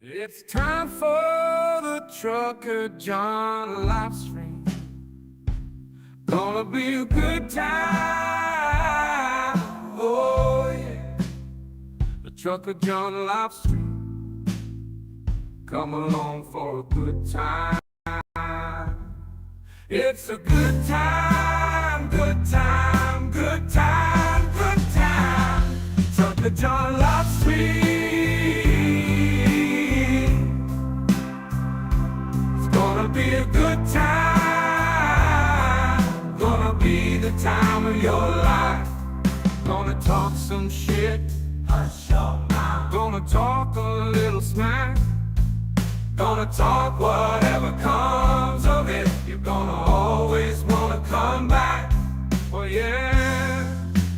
It's time for the Trucker John live stream. Gonna be a good time. Oh yeah. The Trucker John live stream. Come along for a good time. It's a good time, good time, good time, good time. Trucker John live stream. Be a good time, gonna be the time of your life. Gonna talk some shit, hush your mouth. Gonna talk a little smack. Gonna talk whatever comes of it. You're gonna always wanna come back. Well yeah,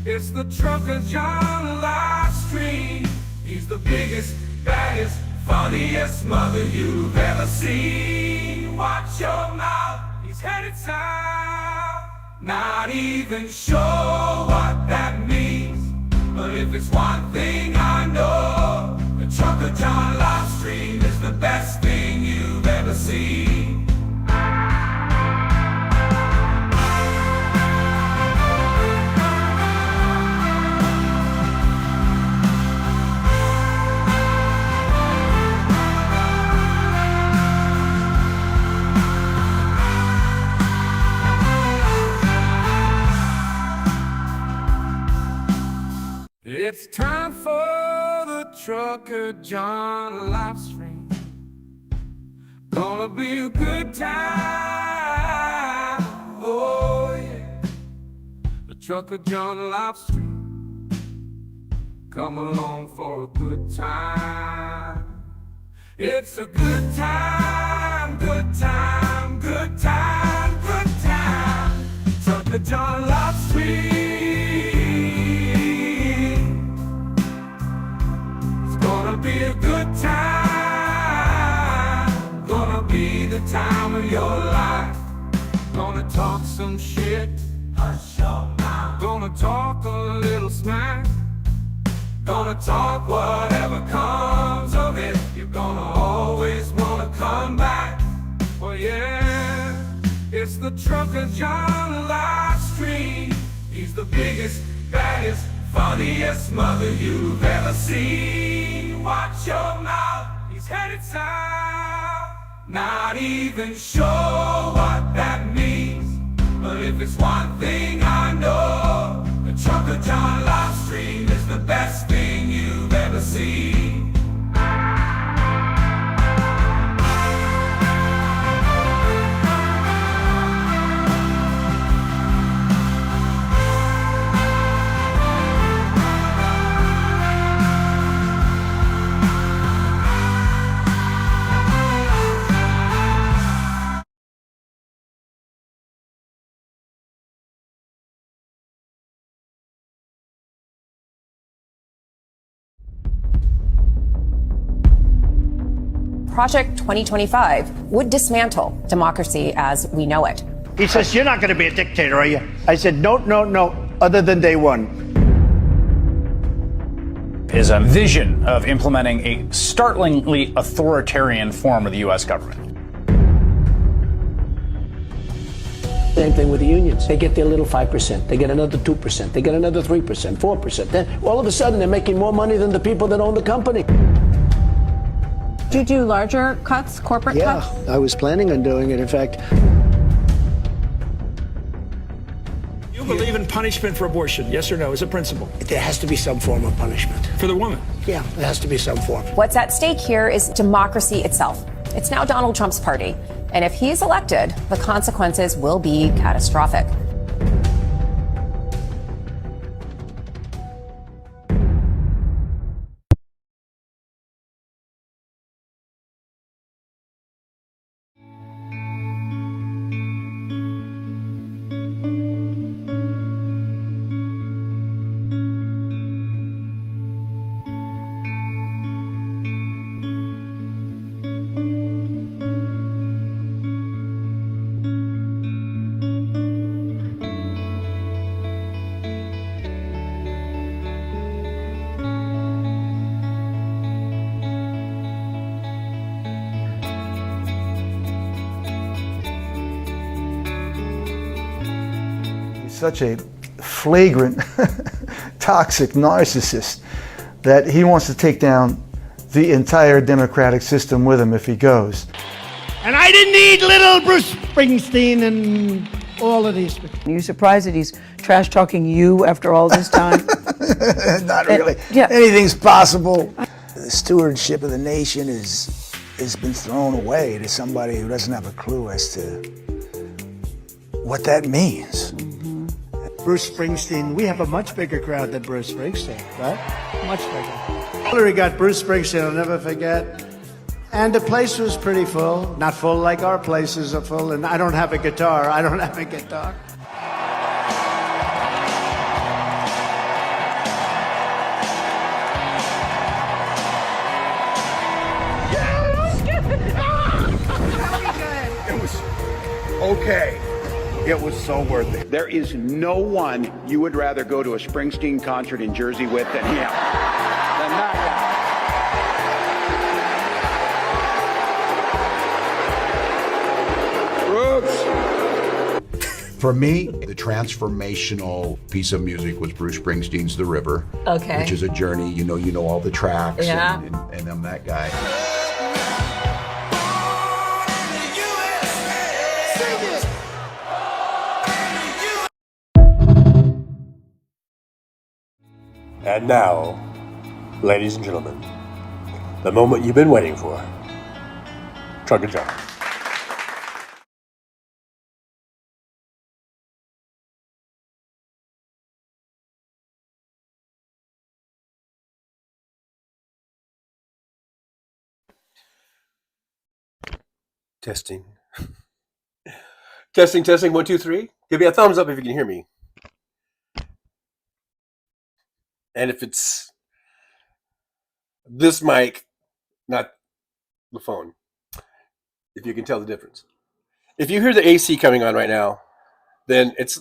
it's the Trucker John live stream. He's the biggest, baddest, funniest mother you've ever seen. Watch your mouth, he's headed south. Not even sure what that means, but if it's one thing I know, the Trucker John live stream is the best thing you've ever seen. It's time for the Trucker John live stream. Gonna be a good time. Oh yeah. The Trucker John live stream. Come along for a good time. It's a good time, good time, good time, good time. Trucker John live stream. Be a good time, gonna be the time of your life. Gonna talk some shit, hush your mouth. Gonna talk a little smack. Gonna talk whatever comes of it. You're gonna always wanna come back. Well yeah, it's the Trucker John live stream. He's the biggest, baddest, funniest mother you've ever seen. Watch your mouth, he's headed south. Not even sure what that means, but if it's one thing I know, the Trucker John live stream is the best thing you've ever seen. Project 2025 would dismantle democracy as we know it. He says, "You're not going to be a dictator, are you?" I said, no, other than day one. Is a vision of implementing a startlingly authoritarian form of the U.S. government. Same thing with the unions. They get their little 5%. They get another 2%. They get another 3%, 4%. Then all of a sudden they're making more money than the people that own the company. Do you do larger cuts, corporate cuts? Yeah, I was planning on doing it. In fact, You believe in punishment for abortion, yes or no, as a principle? there has to be some form of punishment. For the woman? Yeah, there has to be some form. What's at stake here is democracy itself. It's now Donald Trump's party. And if he's elected, the consequences will be catastrophic. such a flagrant, toxic narcissist that he wants to take down the entire democratic system with him if he goes. And I didn't need little Bruce Springsteen and all of these. Are you surprised that he's trash talking you after all this time? Not really. Yeah. Anything's possible. The stewardship of the nation has been thrown away to somebody who doesn't have a clue as to what that means. Bruce Springsteen, we have a much bigger crowd than Bruce Springsteen, right? Much bigger. Hillary got Bruce Springsteen, I'll never forget. And the place was pretty full. Not full like our places are full. And I don't have a guitar. It was okay. It was so worth it. There is no one you would rather go to a Springsteen concert in Jersey with than him. Than that guy. Brooks. For me, the transformational piece of music was Bruce Springsteen's The River. Okay. Which is a journey. You know all the tracks. Yeah. And I'm that guy. And now, ladies and gentlemen, the moment you've been waiting for. Trucker John. Testing. Testing, 1, 2, 3. Give me a thumbs up if you can hear me. And if it's this mic, not the phone, if you can tell the difference. If you hear the AC coming on right now, then it's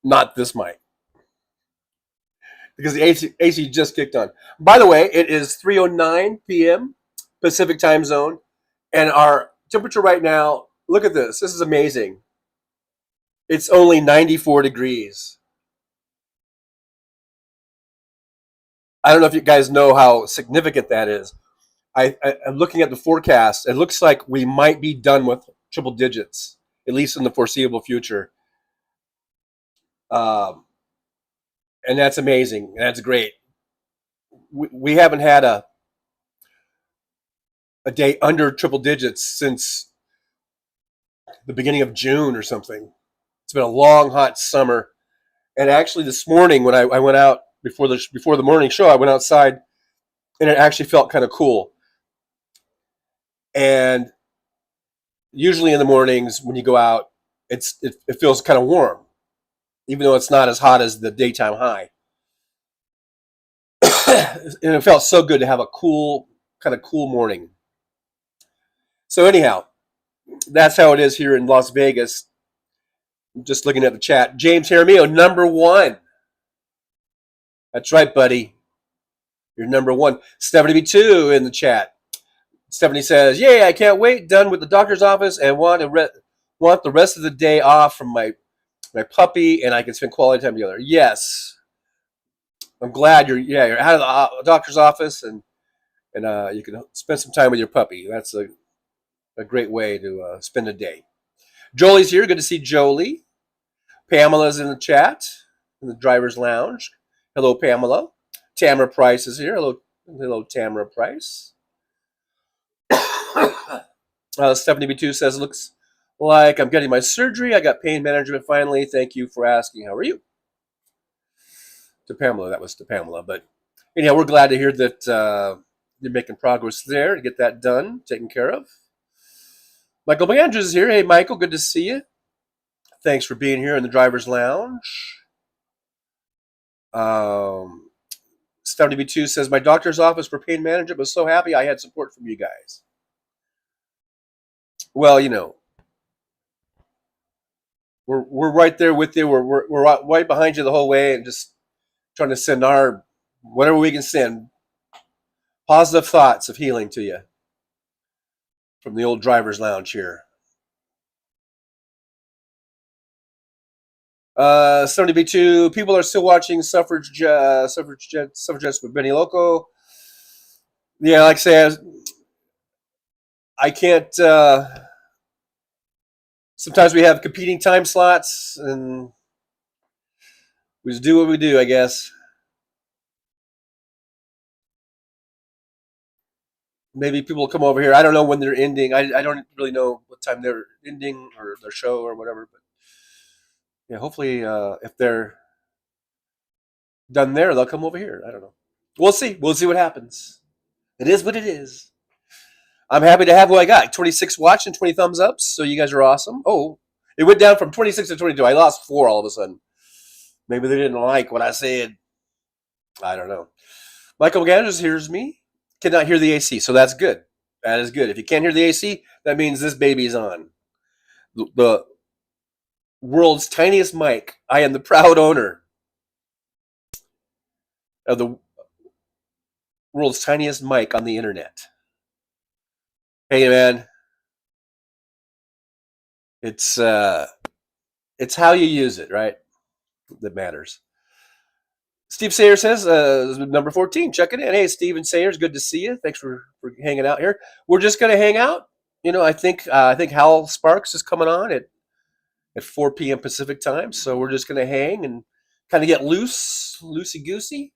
not this mic. Because the AC just kicked on. By the way, it is 3:09 p.m. Pacific time zone. And our temperature right now, look at this. This is amazing. It's only 94 degrees. I don't know if you guys know how significant that is. I'm looking at the forecast. It looks like we might be done with triple digits, at least in the foreseeable future. And that's amazing. That's great. We haven't had a day under triple digits since the beginning of June or something. It's been a long, hot summer. And actually this morning when I went out, before the morning show, I went outside and it actually felt kind of cool. And usually in the mornings when you go out, it feels kind of warm, even though it's not as hot as the daytime high. And it felt so good to have a cool morning. So anyhow, that's how it is here in Las Vegas. I'm just looking at the chat. James Jaramillo, number 1. That's right, buddy. You're number 1. Stephanie B2 in the chat. Stephanie says, "Yay, I can't wait. Done with the doctor's office and want the rest of the day off from my puppy, and I can spend quality time together." Yes, I'm glad you're out of the doctor's office and you can spend some time with your puppy. That's a great way to spend a day. Jolie's here. Good to see Jolie. Pamela's in the chat in the driver's lounge. Hello, Pamela. Tamara Price is here. Hello, Tamara Price. Stephanie B2 says, "Looks like I'm getting my surgery. I got pain management finally. Thank you for asking. How are you?" To Pamela. That was to Pamela. But anyhow, we're glad to hear that you're making progress there to get that done, taken care of. Michael McAndrews is here. Hey, Michael. Good to see you. Thanks for being here in the driver's lounge. Stephanie B2 says, "My doctor's office for pain management was so happy I had support from you guys." Well, we're right there with you. We're right behind you the whole way, and just trying to send our whatever we can send positive thoughts of healing to you from the old driver's lounge here. 70B2, people are still watching suffragettes with Benny Loco. Yeah, like I say, I can't. Sometimes we have competing time slots, and we just do what we do, I guess. Maybe people will come over here. I don't know when they're ending. I don't really know what time they're ending or their show or whatever. But yeah, hopefully, if they're done there, they'll come over here. I don't know. We'll see. We'll see what happens. It is what it is. I'm happy to have what I got. 26 watching, 20 thumbs ups. So you guys are awesome. Oh, it went down from 26 to 22. I lost 4 all of a sudden. Maybe they didn't like what I said. I don't know. Michael McAndrews hears me. Cannot hear the AC, so that's good. That is good. If you can't hear the AC, that means this baby's on. The world's tiniest mic. I am the proud owner of the world's tiniest mic on the internet. Hey, man. It's how you use it, right? That matters. Steve Sayers says, number 14, check it in. Hey, Steven Sayers, good to see you. Thanks for hanging out here. We're just going to hang out. You know, I think Hal Sparks is coming on at 4 p.m. Pacific time. So we're just going to hang and kind of get loosey-goosey.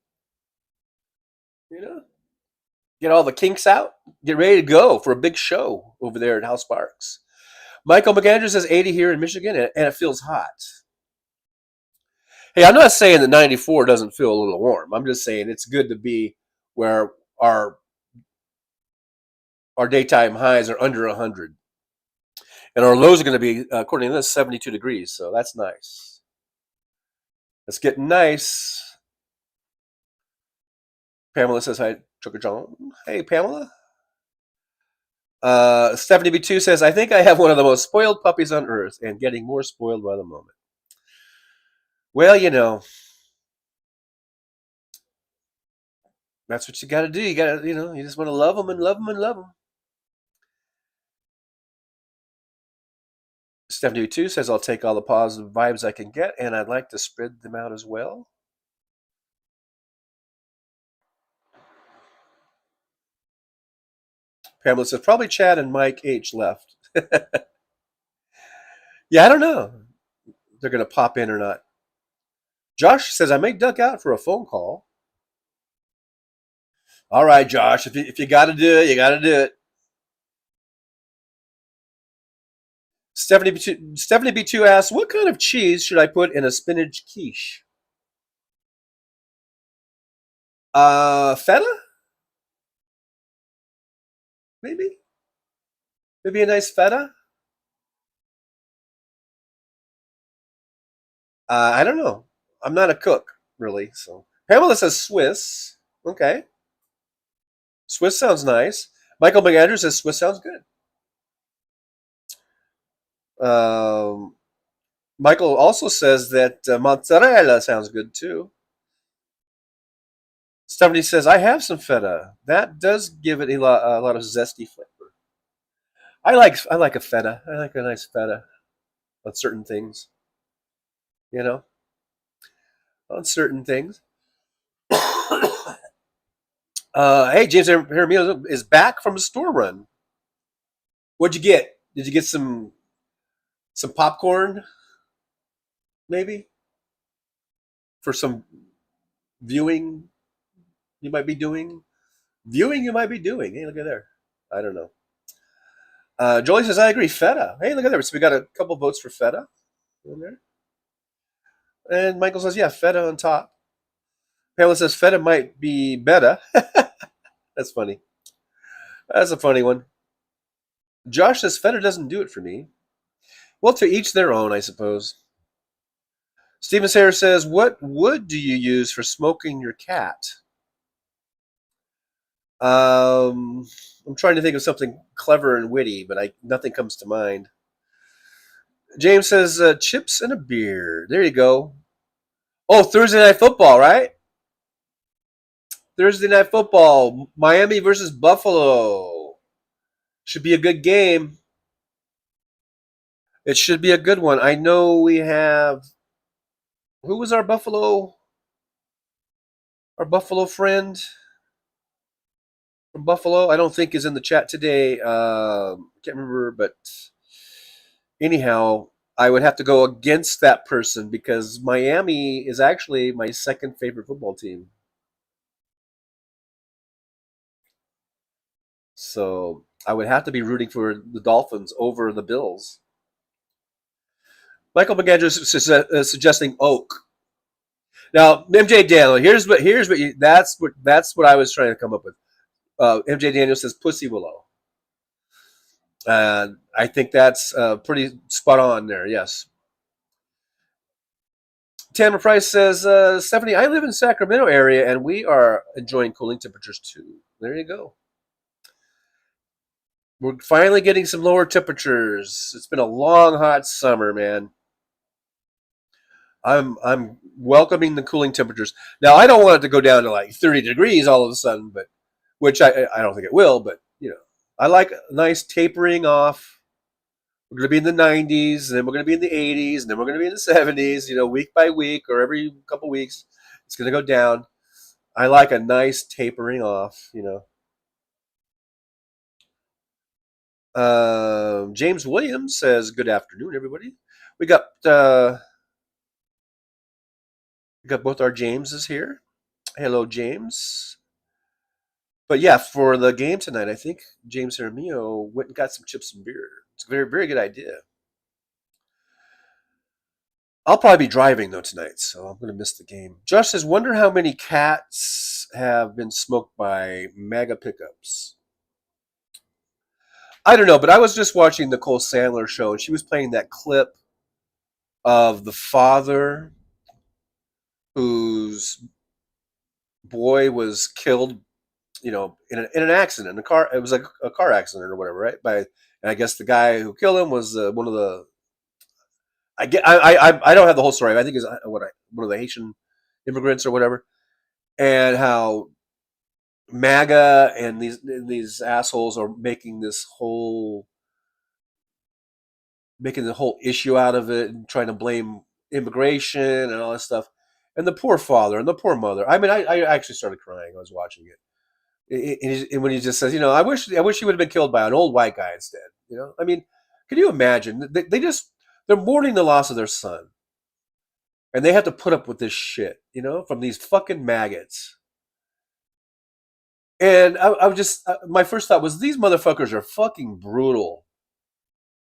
You know, get all the kinks out. Get ready to go for a big show over there at Hal Sparks. Michael McAndrews says 80 here in Michigan, and it feels hot. Hey, I'm not saying that 94 doesn't feel a little warm. I'm just saying it's good to be where our daytime highs are under 100. And our lows are going to be, according to this, 72 degrees. So that's nice. It's getting nice. Pamela says hi, Trucker John. Hey, Pamela. Stephanie B2 says, I think I have one of the most spoiled puppies on earth and getting more spoiled by the moment. Well, you know, that's what you got to do. You got to, you just want to love them and love them and love them. Stephanie B2 says, I'll take all the positive vibes I can get, and I'd like to spread them out as well. Pamela says, probably Chad and Mike H left. Yeah, I don't know if they're going to pop in or not. Josh says, I may duck out for a phone call. All right, Josh, if you got to do it, you got to do it. Stephanie B2 asks, what kind of cheese should I put in a spinach quiche? Feta? Maybe a nice feta? I don't know. I'm not a cook, really. So Pamela says Swiss. Okay. Swiss sounds nice. Michael McAndrews says Swiss sounds good. Michael also says that mozzarella sounds good too. Stephanie says, I have some feta. That does give it a lot of zesty flavor. I like a feta. I like a nice feta on certain things. You know? On certain things. Hey, James Hermio is back from a store run. What'd you get? Did you get some popcorn? Maybe? For some viewing you might be doing? Viewing you might be doing. Hey, look at there. I don't know. Jolie says, I agree. Feta. Hey, look at there. So we got a couple votes for feta in there. And Michael says, yeah, feta on top. Pamela says, feta might be better. That's funny. That's a funny one. Josh says, feta doesn't do it for me. Well, to each their own, I suppose. Stephen Sayre says, what wood do you use for smoking your cat? I'm trying to think of something clever and witty, but nothing comes to mind. James says, chips and a beer. There you go. Oh, Thursday Night Football, right? Thursday Night Football. Miami versus Buffalo. Should be a good game. It should be a good one. I know we have Who was our Buffalo friend from Buffalo? I don't think is in the chat today. Can't remember, but anyhow, I would have to go against that person because Miami is actually my second favorite football team. So I would have to be rooting for the Dolphins over the Bills. Michael McAndrews is suggesting Oak. Now, MJ Daniel, here's what that's what I was trying to come up with. MJ Daniel says Pussy Willow. I think that's pretty spot on there. Yes. Tamara Price says, Stephanie, I live in Sacramento area and we are enjoying cooling temperatures too. There you go. We're finally getting some lower temperatures. It's been a long, hot summer, man. I'm welcoming the cooling temperatures. Now, I don't want it to go down to like 30 degrees all of a sudden, but which I don't think it will. But I like a nice tapering off. We're going to be in the 90s, and then we're going to be in the 80s, and then we're going to be in the 70s. Week by week or every couple weeks, it's going to go down. I like a nice tapering off. James Williams says, "Good afternoon, everybody." We got both our Jameses here. Hello, James. But yeah, for the game tonight, I think James Jaramillo went and got some chips and beer. It's a very, very good idea. I'll probably be driving though tonight, so I'm going to miss the game. Josh says, "Wonder how many cats have been smoked by MAGA pickups." I don't know, but I was just watching the Nicole Sandler show, and she was playing that clip of the father whose boy was killed, in an accident, in a car. It was like a car accident or whatever, right? And I guess the guy who killed him was one of the. I don't have the whole story. I think it's one of the Haitian immigrants or whatever, and how MAGA and these assholes are making the whole issue out of it and trying to blame immigration and all that stuff. And the poor father and the poor mother. I mean, I actually started crying. I was watching it. And when he just says, I wish he would have been killed by an old white guy instead. I mean, can you imagine? They're mourning the loss of their son, and they have to put up with this shit, from these fucking maggots. And I was just, my first thought was, these motherfuckers are fucking brutal.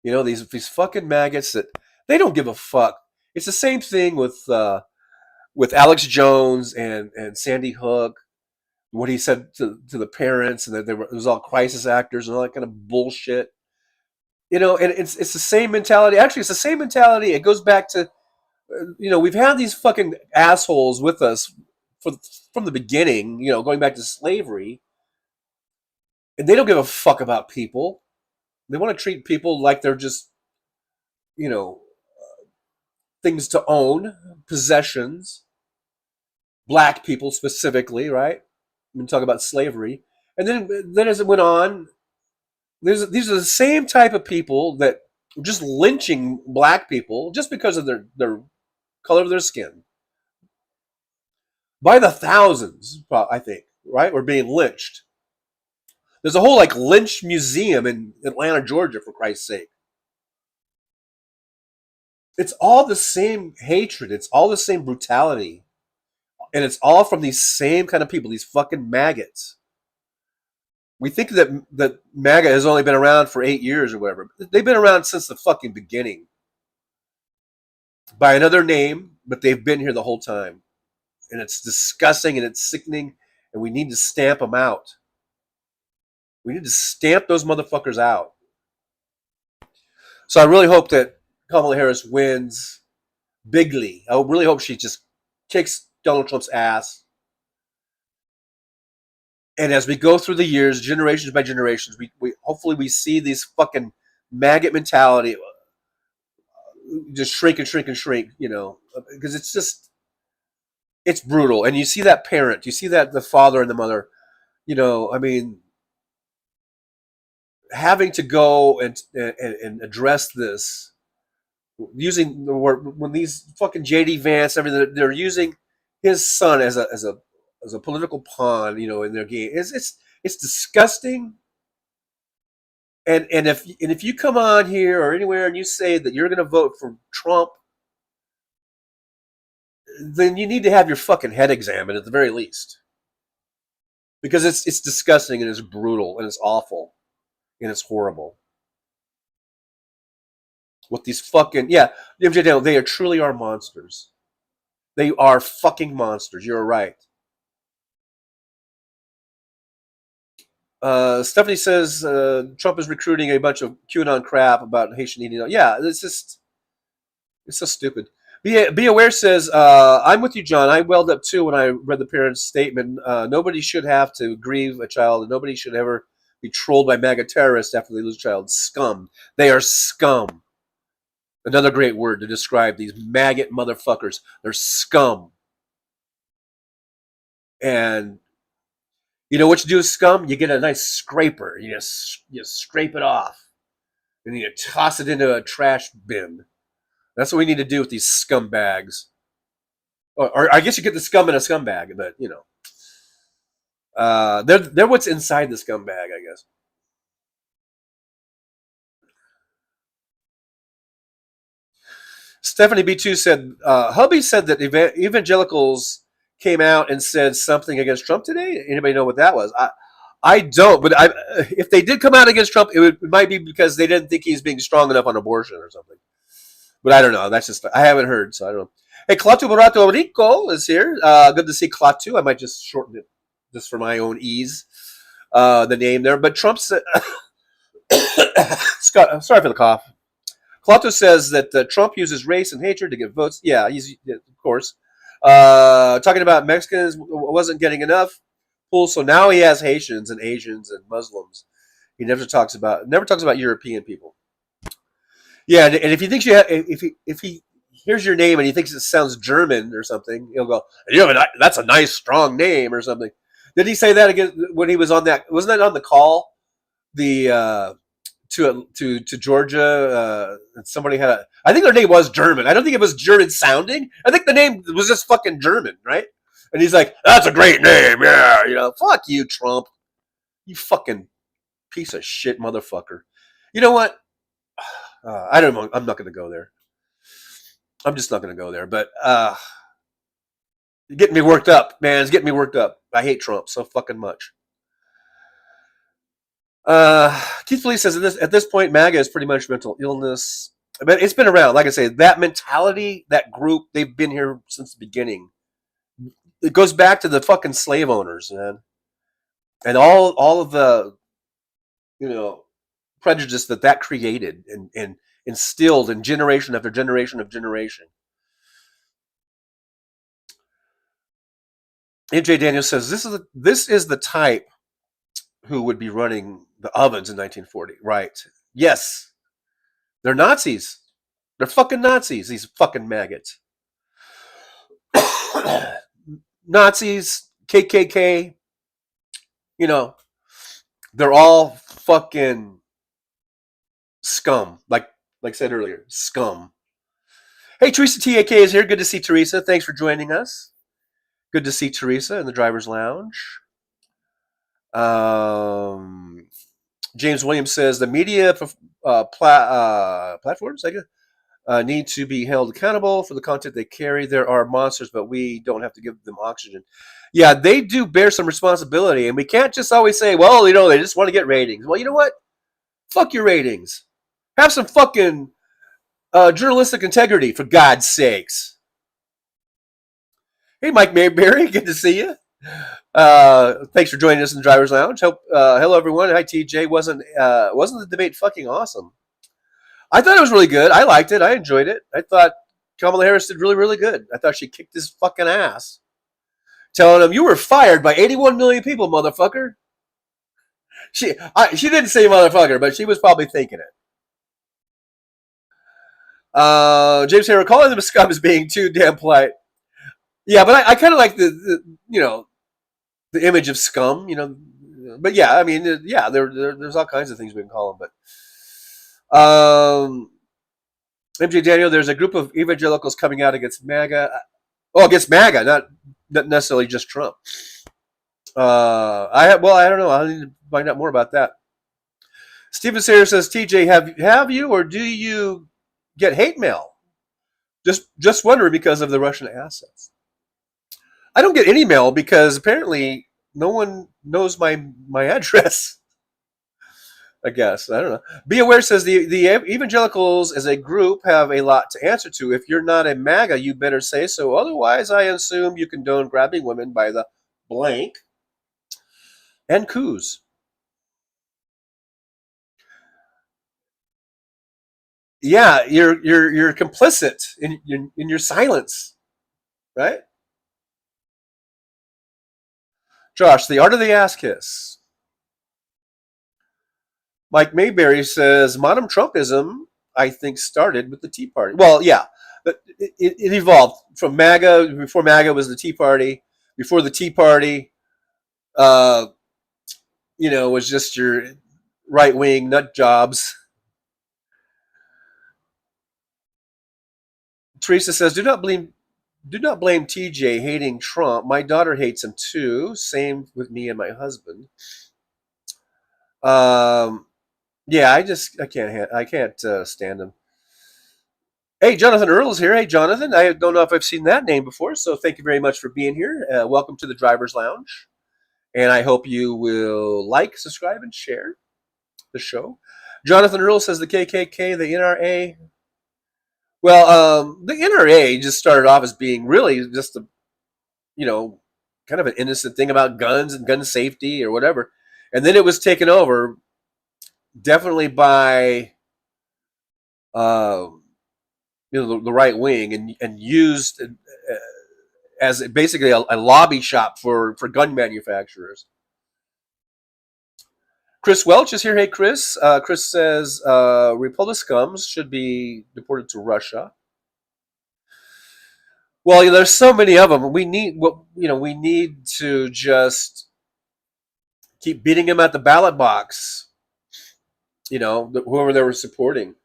These fucking maggots that they don't give a fuck. It's the same thing with Alex Jones and Sandy Hook. What he said to the parents, and that it was all crisis actors and all that kind of bullshit. And it's the same mentality. Actually, it's the same mentality. It goes back to, we've had these fucking assholes with us from the beginning. Going back to slavery, and they don't give a fuck about people. They want to treat people like they're just, things to own, possessions. Black people specifically, right? We talk about slavery, and then as it went on, these are the same type of people that were just lynching black people just because of their color of their skin. By the thousands, I think, right? Were being lynched. There's a whole lynch museum in Atlanta, Georgia, for Christ's sake. It's all the same hatred. It's all the same brutality. And it's all from these same kind of people, these fucking maggots. We think that MAGA has only been around for 8 years or whatever. They've been around since the fucking beginning. By another name, but they've been here the whole time. And it's disgusting and it's sickening, and we need to stamp them out. We need to stamp those motherfuckers out. So I really hope that Kamala Harris wins bigly. I really hope she just kicks Donald Trump's ass. And as we go through the years, generations by generations, we hopefully we see these fucking maggot mentality just shrink and shrink and shrink, because it's brutal. And you see that parent, you see that the father and the mother, I mean, having to go and address this using the word when these fucking JD Vance, everything they're using his son as a political pawn, in their game. It's disgusting. And if you come on here or anywhere and you say that you're going to vote for Trump, then you need to have your fucking head examined at the very least, because it's disgusting and it's brutal and it's awful and it's horrible. What these fucking MJ Daniel, they truly are monsters. They are fucking monsters. You're right. Stephanie says Trump is recruiting a bunch of QAnon crap about Haitian eating. Yeah, it's so stupid. Be Aware says, I'm with you, John. I welled up too when I read the parents' statement. Nobody should have to grieve a child, and nobody should ever be trolled by MAGA terrorists after they lose a child. Scum. They are scum. Another great word to describe these maggot motherfuckers. They're scum. And you know what you do with scum? You get a nice scraper. You scrape it off. And you toss it into a trash bin. That's what we need to do with these scumbags. Or I guess you get the scum in a scumbag, but they're what's inside the scumbag, I guess. Stephanie B2 said, hubby said that evangelicals came out and said something against Trump today. Anybody know what that was? I don't, but if they did come out against Trump, it might be because they didn't think he's being strong enough on abortion or something. But I don't know. That's just, I haven't heard, so I don't know. Hey, Clatu Barato Rico is here. Good to see Clatu. I might just shorten it just for my own ease, the name there. But Trump said, Scott, I'm sorry for the cough. Clatu says that Trump uses race and hatred to get votes. Yeah, of course. Talking about Mexicans wasn't getting enough pull, so now he has Haitians and Asians and Muslims. He never talks about European people. Yeah, and if he thinks if he hears your name and he thinks it sounds German or something, he'll go, that's a nice strong name or something. Did he say that again when he was on that? Wasn't that on the call? The to Georgia, somebody had I think their name was German. I don't think it was German sounding. I think the name was just fucking German, right? And he's like, that's a great name, yeah, fuck you, Trump. You fucking piece of shit motherfucker. You know what? I don't know. I'm not going to go there. I'm just not going to go there. But you're getting me worked up, man. It's getting me worked up. I hate Trump so fucking much. Keith Felice says at this point, MAGA is pretty much mental illness. But it's been around. Like I say, that mentality, that group, they've been here since the beginning. It goes back to the fucking slave owners, man. And all of the, prejudice that created and instilled in generation after generation of generation. MJ Daniel says this is the type who would be running the ovens in 1940. Right. Yes. They're Nazis. They're fucking Nazis, these fucking maggots. Nazis, KKK, they're all fucking scum. Like I said earlier, scum. Hey, Teresa TAK is here. Good to see Teresa. Thanks for joining us. Good to see Teresa in the driver's lounge. James Williams says the media platforms, I guess, need to be held accountable for the content they carry. There are monsters, but we don't have to give them oxygen. Yeah, they do bear some responsibility, and we can't just always say, well, they just want to get ratings. Well, you know what? Fuck your ratings. Have some fucking journalistic integrity, for God's sakes. Hey, Mike Mayberry, good to see you. Thanks for joining us in the driver's lounge. Hello, everyone. Hi, TJ. Wasn't the debate fucking awesome? I thought it was really good. I liked it. I enjoyed it. I thought Kamala Harris did really, really good. I thought she kicked his fucking ass. Telling him, you were fired by 81 million people, motherfucker. She didn't say motherfucker, but she was probably thinking it. James Harrow calling them a scum is being too damn polite. Yeah, but I kind of like the image of scum, But yeah, I mean, there's all kinds of things we can call them. But MJ Daniel, there's a group of evangelicals coming out against MAGA. Oh, against MAGA, not necessarily just Trump. I don't know. I need to find out more about that. Stephen Sayre says, TJ, have you or do you get hate mail? Just wondering because of the Russian assets. I don't get any mail because apparently no one knows my address. I guess. I don't know. Be Aware says the evangelicals as a group have a lot to answer to. If you're not a MAGA, you better say so. Otherwise, I assume you condone grabbing women by the blank and coups. Yeah, you're complicit in your silence, right? Josh, the art of the ass kiss. Mike Mayberry says modern Trumpism, I think, started with the Tea Party. Well, yeah, but it evolved from MAGA. Before MAGA was the Tea Party. Before the Tea Party, was just your right wing nut jobs. Teresa says, do not blame TJ hating Trump. My daughter hates him too. Same with me and my husband. Yeah, I can't stand him. Hey, Jonathan Earl's here. Hey, Jonathan. I don't know if I've seen that name before, so thank you very much for being here. Welcome to the Driver's Lounge, and I hope you will like, subscribe, and share the show. Jonathan Earl says the KKK, the NRA. Well, the NRA just started off as being really just a, kind of an innocent thing about guns and gun safety or whatever, and then it was taken over definitely by the right wing and used as basically a lobby shop for gun manufacturers. Chris Welch is here. Hey, Chris. Chris says Republicans should be deported to Russia. Well, there's so many of them. We need to just keep beating them at the ballot box. Whoever they were supporting.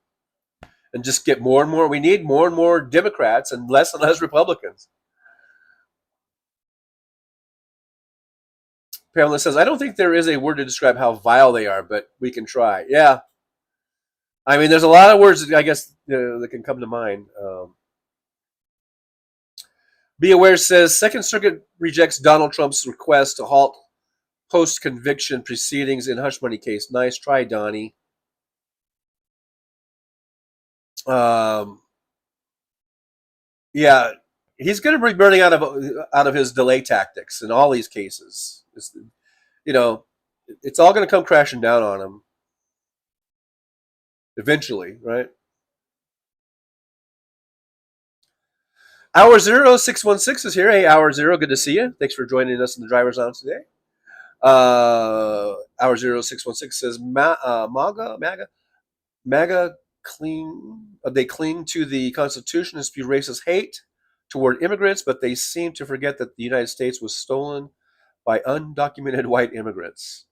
And just get more and more. We need more and more Democrats and less Republicans. Pamela says, I don't think there is a word to describe how vile they are, but we can try. Yeah. I mean, there's a lot of words that I guess that can come to mind. Be Aware says, Second Circuit rejects Donald Trump's request to halt post-conviction proceedings in hush money case. Nice try, Donnie. Yeah, he's going to be burning out of his delay tactics in all these cases. It's all going to come crashing down on him eventually, right? Hour 0616 is here. Hey, Hour 0, good to see you. Thanks for joining us in the Driver's Lounge today. Hour 0616 says MAGA cling to the Constitution and spew racist hate toward immigrants, but they seem to forget that the United States was stolen by undocumented white immigrants.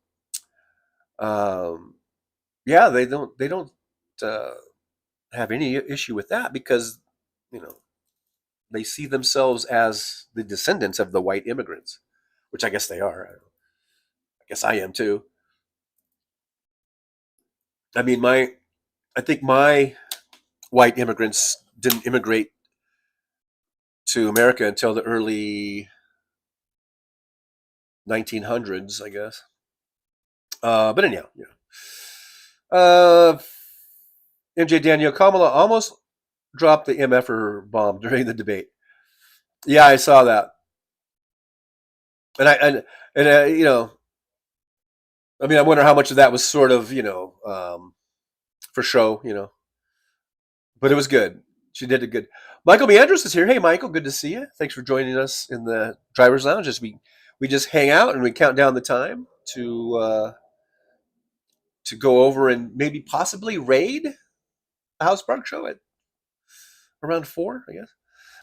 Yeah, they don't have any issue with that because they see themselves as the descendants of the white immigrants, which I guess they are. I guess I am too. I mean, I think my white immigrants didn't immigrate to America until the early 1900s, I guess. But anyhow, MJ Daniel, Kamala almost dropped the MFer bomb during the debate. Yeah, I saw that. And I wonder how much of that was sort of, for show, but it was good. She did it good. Michael Meandros is here. Hey, Michael, good to see you. Thanks for joining us in the Driver's Lounge as we just hang out and we count down the time to go over and maybe possibly raid the House Park Show at around 4, I guess.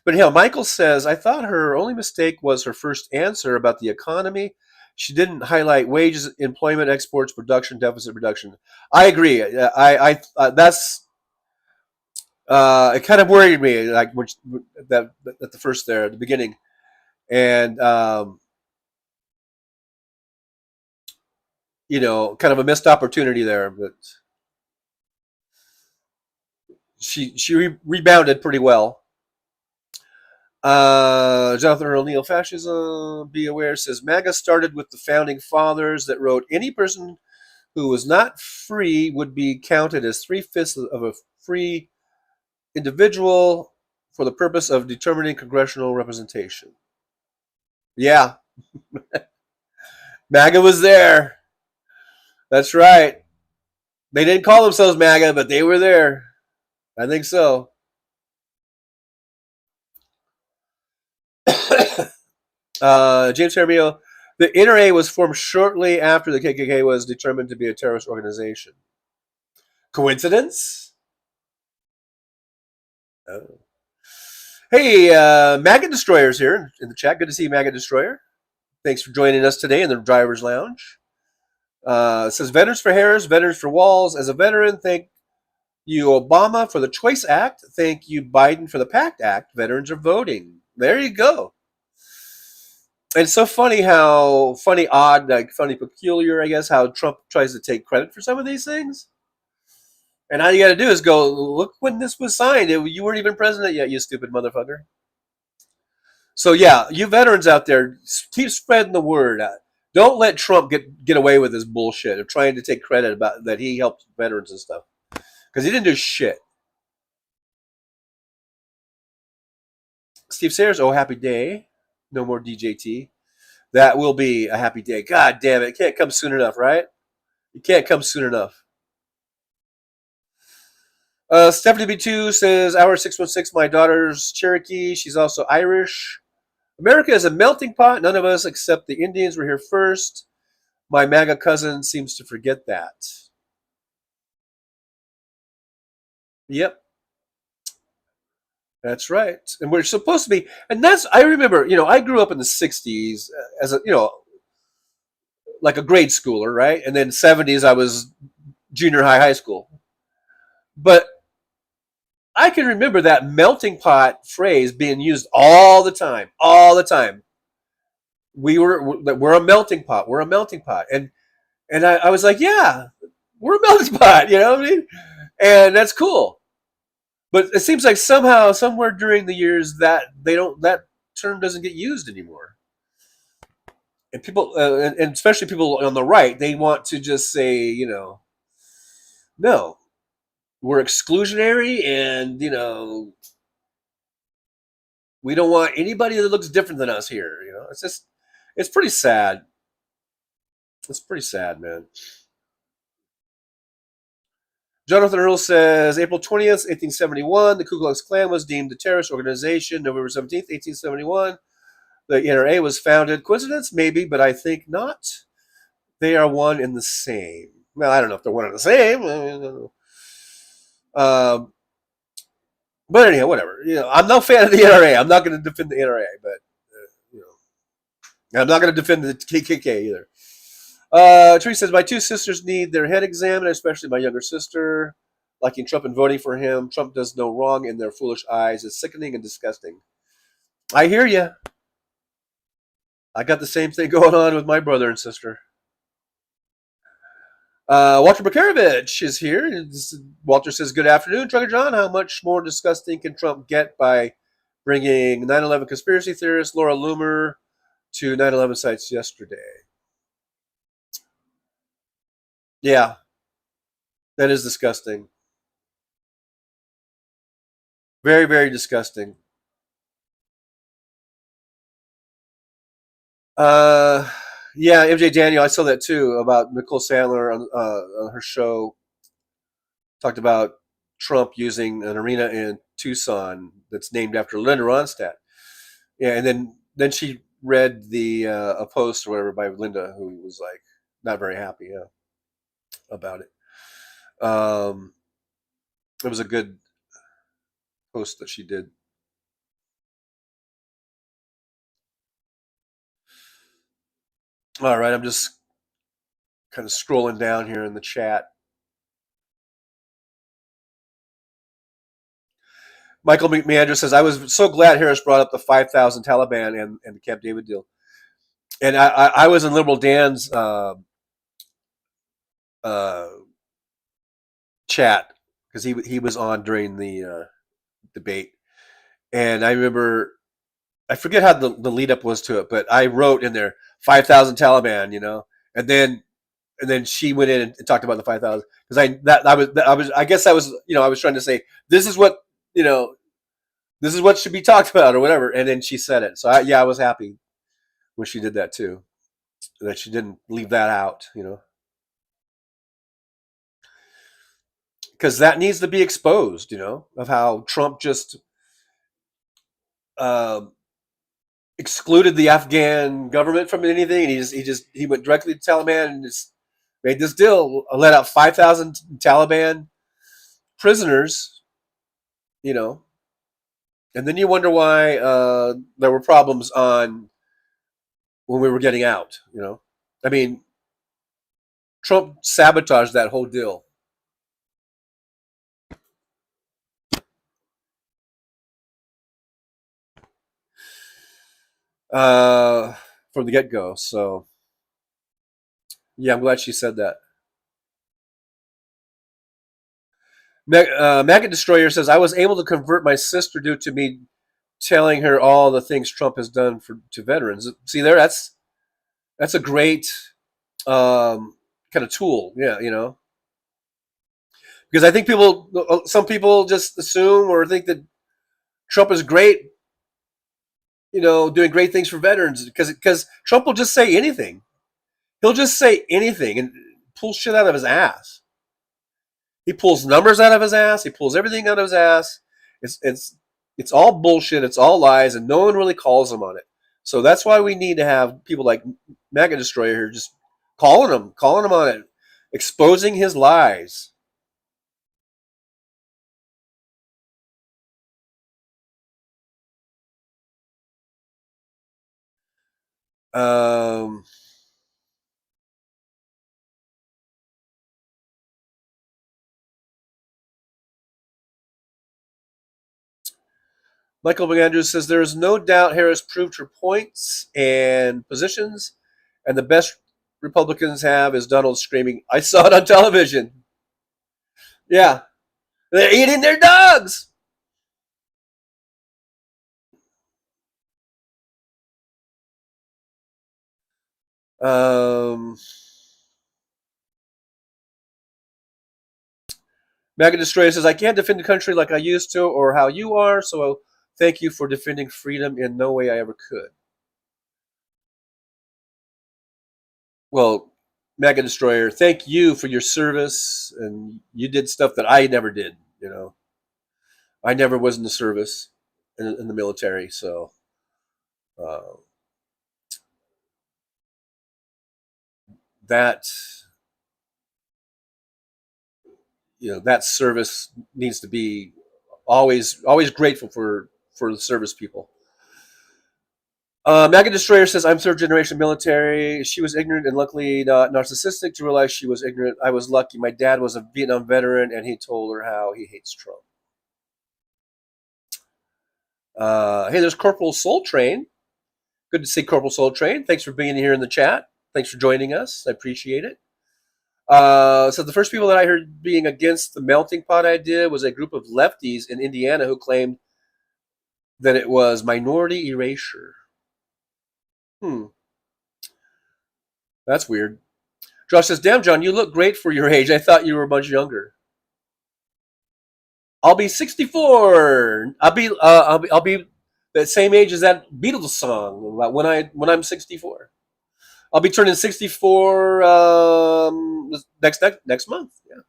But Michael says, I thought her only mistake was her first answer about the economy. She didn't highlight wages, employment, exports, production, deficit reduction. I agree. I that's It kind of worried me, like that at the first there at the beginning, and kind of a missed opportunity there. But she rebounded pretty well. Jonathan Earl Neal, fascism, be aware, says MAGA started with the founding fathers that wrote any person who was not free would be counted as 3/5 of a free individual for the purpose of determining congressional representation. Yeah, MAGA was there. That's right. They didn't call themselves MAGA, but they were there. I think so. James Hermio, the NRA was formed shortly after the KKK was determined to be a terrorist organization. Coincidence? Oh. Hey, Maggot Destroyer's here in the chat. Good to see you, Maggot Destroyer. Thanks for joining us today in the Driver's Lounge. It says, Veterans for Harris, Veterans for Walls. As a veteran, thank you, Obama, for the Choice Act. Thank you, Biden, for the PACT Act. Veterans are voting. There you go. And it's so funny how funny, peculiar, I guess, how Trump tries to take credit for some of these things. And all you got to do is go, look when this was signed. You weren't even president yet, you stupid motherfucker. So yeah, you veterans out there, keep spreading the word. Don't let Trump get away with this bullshit of trying to take credit about that he helped veterans and stuff, because he didn't do shit. Steve Sayers, oh happy day. No more DJT. That will be a happy day. God damn it, it can't come soon enough, right? It can't come soon enough. Stephanie B2 says, hour 616, my daughter's Cherokee. She's also Irish. America is a melting pot. None of us except the Indians were here first. My MAGA cousin seems to forget that. Yep. That's right. And we're supposed to be, and that's, I remember, I grew up in the 60s as a, like a grade schooler, right? And then 70s, I was junior high school. But I can remember that melting pot phrase being used all the time. We're a melting pot. We're a melting pot. And I was like, yeah, we're a melting pot, you know what I mean? And that's cool. But it seems like somehow, somewhere during the years, that term doesn't get used anymore. And people, and especially people on the right, they want to just say, no, we're exclusionary, and we don't want anybody that looks different than us here. It's pretty sad. It's pretty sad, man. Jonathan Earl says, April 20th, 1871, the Ku Klux Klan was deemed a terrorist organization. November 17th, 1871, the NRA was founded. Coincidence? Maybe, but I think not. They are one and the same. Well, I don't know if they're one and the same. But anyhow, whatever. I'm no fan of the NRA. I'm not going to defend the NRA, but I'm not going to defend the KKK either. Teresa says, my two sisters need their head examined, especially my younger sister. Liking Trump and voting for him. Trump does no wrong in their foolish eyes. It's sickening and disgusting. I hear you. I got the same thing going on with my brother and sister. Walter Bakarovich is here. Walter says, good afternoon, Trucker John. How much more disgusting can Trump get by bringing 9/11 conspiracy theorist Laura Loomer to 9/11 sites yesterday? Yeah, that is disgusting. Very, very disgusting. Yeah, MJ Daniel, I saw that too about Nicole Sandler on her show. Talked about Trump using an arena in Tucson that's named after Linda Ronstadt. Yeah, and then she read a post or whatever by Linda, who was like not very happy about it. It was a good post that she did. All right, I'm just kind of scrolling down here in the chat. Michael McMahon says, I was so glad Harris brought up the 5,000 Taliban and the Camp David deal. And I was in Liberal Dan's chat because he was on during the debate. And I remember, I forget how the lead up was to it, but I wrote in there 5,000 Taliban, and then she went in and talked about the 5,000 because I guess I was I was trying to say this is what this is what should be talked about or whatever, and then she said it. So I was happy when she did that too, that she didn't leave that out, because that needs to be exposed, of how Trump just excluded the Afghan government from anything, and he went directly to Taliban and just made this deal, let out 5,000 Taliban prisoners, and then you wonder why there were problems when we were getting out. I mean, Trump sabotaged that whole deal. From the get-go. So yeah, I'm glad she said that. Maggot Destroyer says, I was able to convert my sister due to me telling her all the things Trump has done to veterans. See there, that's a great kind of tool. Yeah, because I think some people just assume or think that Trump is great, doing great things for veterans because Trump will just say anything. He'll just say anything and pull shit out of his ass. He pulls numbers out of his ass. He pulls everything out of his ass. It's all bullshit. It's all lies, and no one really calls him on it. So that's why we need to have people like Maggot Destroyer here just calling him on it, exposing his lies. Michael McAndrews says there is no doubt Harris proved her points and positions, and the best Republicans have is Donald screaming, I saw it on television. Yeah. They're eating their dogs. Maggot Destroyer says, I can't defend the country like I used to or how you are, so thank you for defending freedom in no way I ever could. Well, Maggot Destroyer, thank you for your service, and you did stuff that I never did, I never was in the service in the military, so that that service needs to be always grateful for the service people. Maggot Destroyer says, I'm third generation military. She was ignorant and luckily not narcissistic to realize she was ignorant. I was lucky. My dad was a Vietnam veteran, and he told her how he hates Trump. Hey, there's Corporal Soul Train. Good to see Corporal Soul Train. Thanks for being here in the chat. Thanks for joining us. I appreciate it. So the first people that I heard being against the melting pot idea was a group of lefties in Indiana who claimed that it was minority erasure. That's weird. Josh says, damn, John, you look great for your age. I thought you were much younger. I'll be 64. I'll be the same age as that Beatles song when I'm 64. I'll be turning 64 next month. Yeah.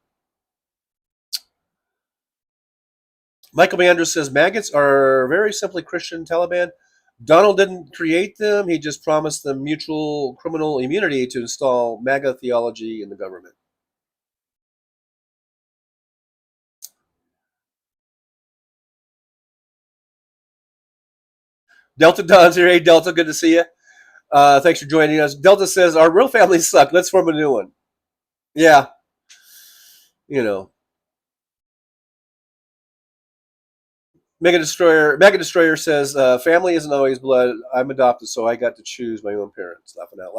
Michael Meanders says, maggots are very simply Christian Taliban. Donald didn't create them. He just promised them mutual criminal immunity to install MAGA theology in the government. Delta Don's here. Hey, Delta, good to see you. Thanks for joining us. Delta says, our real families suck. Let's form a new one. Yeah. Mega Destroyer says, family isn't always blood. I'm adopted, so I got to choose my own parents. Laughing out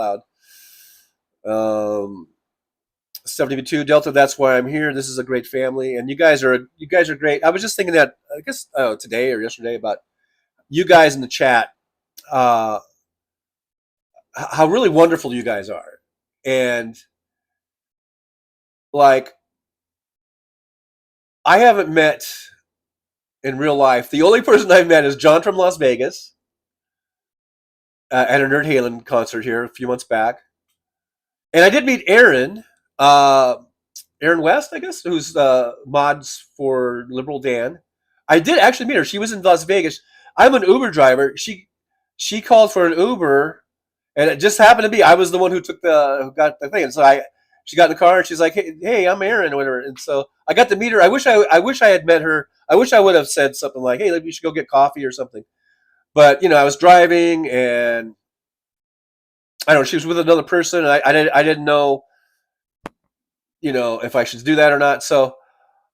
loud. 72 Delta, that's why I'm here. This is a great family, and you guys are great. I was just thinking that, I guess today or yesterday, about you guys in the chat, how really wonderful you guys are. And like, I haven't met in real life. The only person I've met is John from Las Vegas at a Nerd Halen concert here a few months back. And I did meet Aaron West, I guess, who's mods for Liberal Dan. I did actually meet her. She was in Las Vegas. I'm an Uber driver. She called for an Uber, and it just happened to be I was the one who got the thing. And so she got in the car and she's like, "Hey, I'm Aaron," or whatever. And so I got to meet her. I wish I had met her. I wish I would have said something like, "Hey, we should go get coffee or something." But I was driving, and I don't know. She was with another person, and I didn't know, if I should do that or not. So,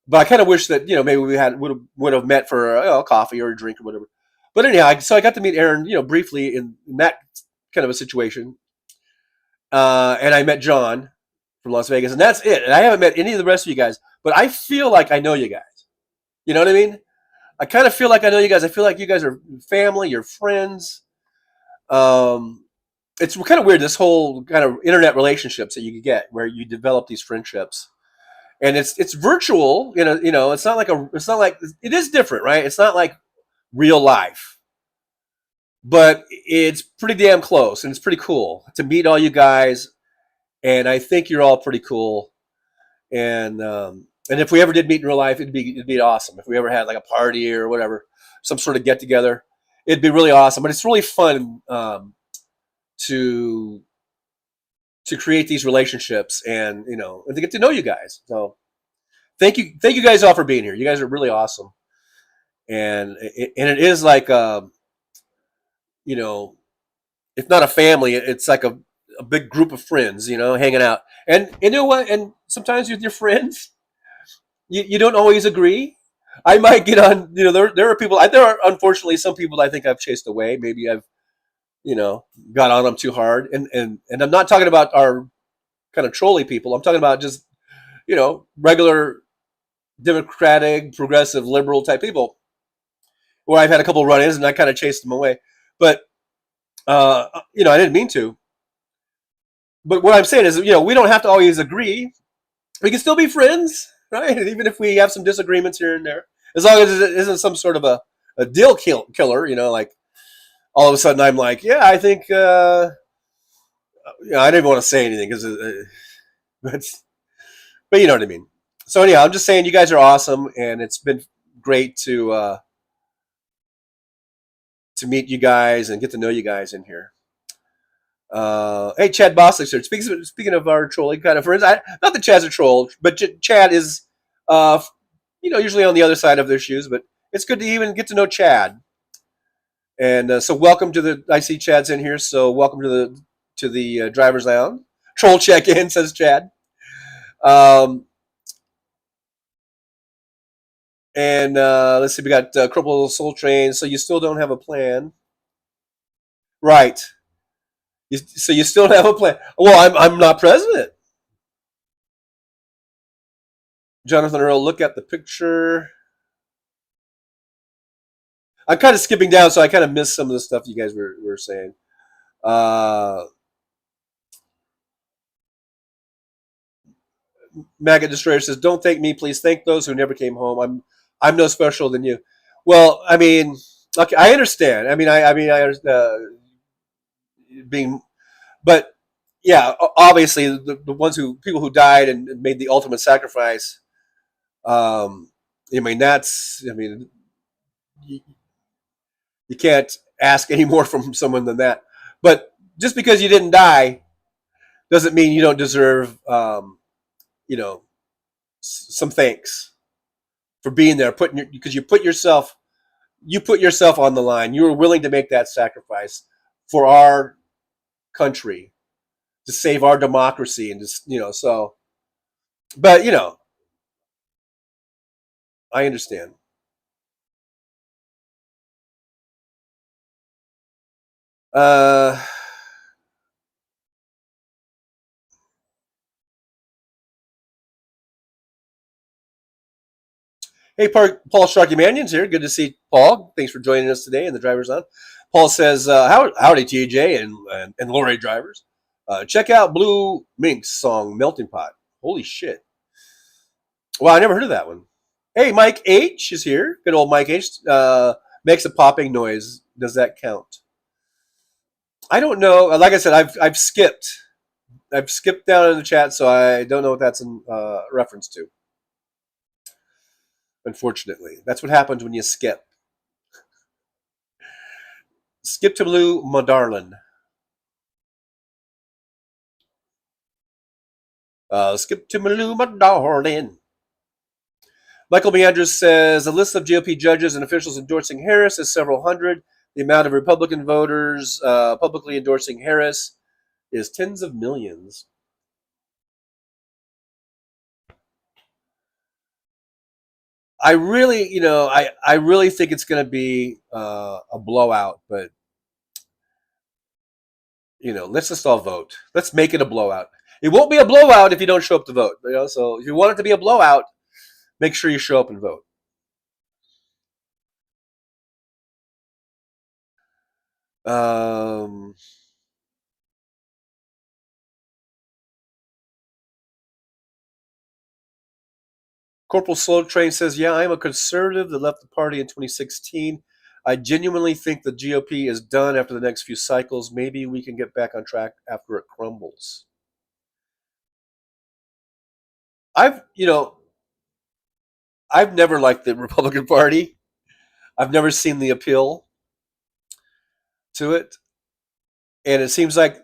but I kind of wish that maybe we would have met for a coffee or a drink or whatever. But anyhow, so I got to meet Aaron, briefly in that kind of a situation, and I met John from Las Vegas, and that's it. And I haven't met any of the rest of you guys, but I feel like I know you guys. You know what I mean? I kind of feel like I know you guys. I feel like you guys are family, you're friends. It's kind of weird, this whole kind of internet relationships that you get where you develop these friendships, and it's virtual. It's not like it is different, right? It's not like real life, but it's pretty damn close, and it's pretty cool to meet all you guys. And I think you're all pretty cool. And if we ever did meet in real life, it'd be awesome. If we ever had like a party or whatever, some sort of get together, it'd be really awesome. But it's really fun to create these relationships and and to get to know you guys. So thank you guys all for being here. You guys are really awesome. And it is like if not a family, it's like a big group of friends, hanging out. And you know what? And sometimes with your friends, you don't always agree. I might get on, there are people, there are unfortunately some people that I think I've chased away. Maybe I've, got on them too hard. And I'm not talking about our kind of trolley people. I'm talking about just, regular democratic, progressive, liberal type people where I've had a couple of run-ins and I kind of chased them away. But, I didn't mean to. But what I'm saying is, we don't have to always agree. We can still be friends, right? Even if we have some disagreements here and there, as long as it isn't some sort of a deal killer, like all of a sudden I'm like, yeah, I think, I didn't even want to say anything because, but you know what I mean. So anyhow, I'm just saying you guys are awesome, and it's been great to meet you guys and get to know you guys in here. Hey, Chad Boslick, sir. Speaking of our trolling kind of friends, not that Chad's a troll, but Chad is, usually on the other side of their shoes. But it's good to even get to know Chad. And so, welcome to I see Chad's in here. So, welcome to the driver's lounge. Troll check in, says Chad. And let's see, we got Cripple Soul Train. So you still don't have a plan, right? So you still don't have a plan. Well, I'm not president. Jonathan Earl, look at the picture. I'm kind of skipping down, so I kind of missed some of the stuff you guys were saying. Maggot Destroyer says, "Don't thank me, please. Thank those who never came home. I'm no special than you." Well, I mean, okay, I understand. I mean, I understand being, but yeah, obviously the people who died and made the ultimate sacrifice. I mean, you can't ask any more from someone than that. But just because you didn't die doesn't mean you don't deserve, some thanks for being there, because you put yourself on the line. You were willing to make that sacrifice for our country, to save our democracy, and just so. But I understand. Uh, hey, Paul Sharkymanian's here. Good to see Paul. Thanks for joining us today in the Drivers On. Paul says, howdy, TJ and Lori drivers. Check out Blue Mink's song Melting Pot. Holy shit. Well, I never heard of that one. Hey, Mike H is here. Good old Mike H. Makes a popping noise. Does that count? I don't know. Like I said, I've skipped down in the chat, so I don't know what that's in reference to. Unfortunately, that's what happens when you skip. Skip to Blue, my darling. Skip to Blue, my darling. Michael Meanders says, a list of GOP judges and officials endorsing Harris is several hundred. The amount of Republican voters publicly endorsing Harris is tens of millions. I really, I really think it's going to be a blowout, but let's just all vote. Let's make it a blowout. It won't be a blowout if you don't show up to vote. So if you want it to be a blowout, make sure you show up and vote. Corporal Slow Train says, yeah, I'm a conservative that left the party in 2016. I genuinely think the GOP is done after the next few cycles. Maybe we can get back on track after it crumbles. I've never liked the Republican Party. I've never seen the appeal to it. And it seems like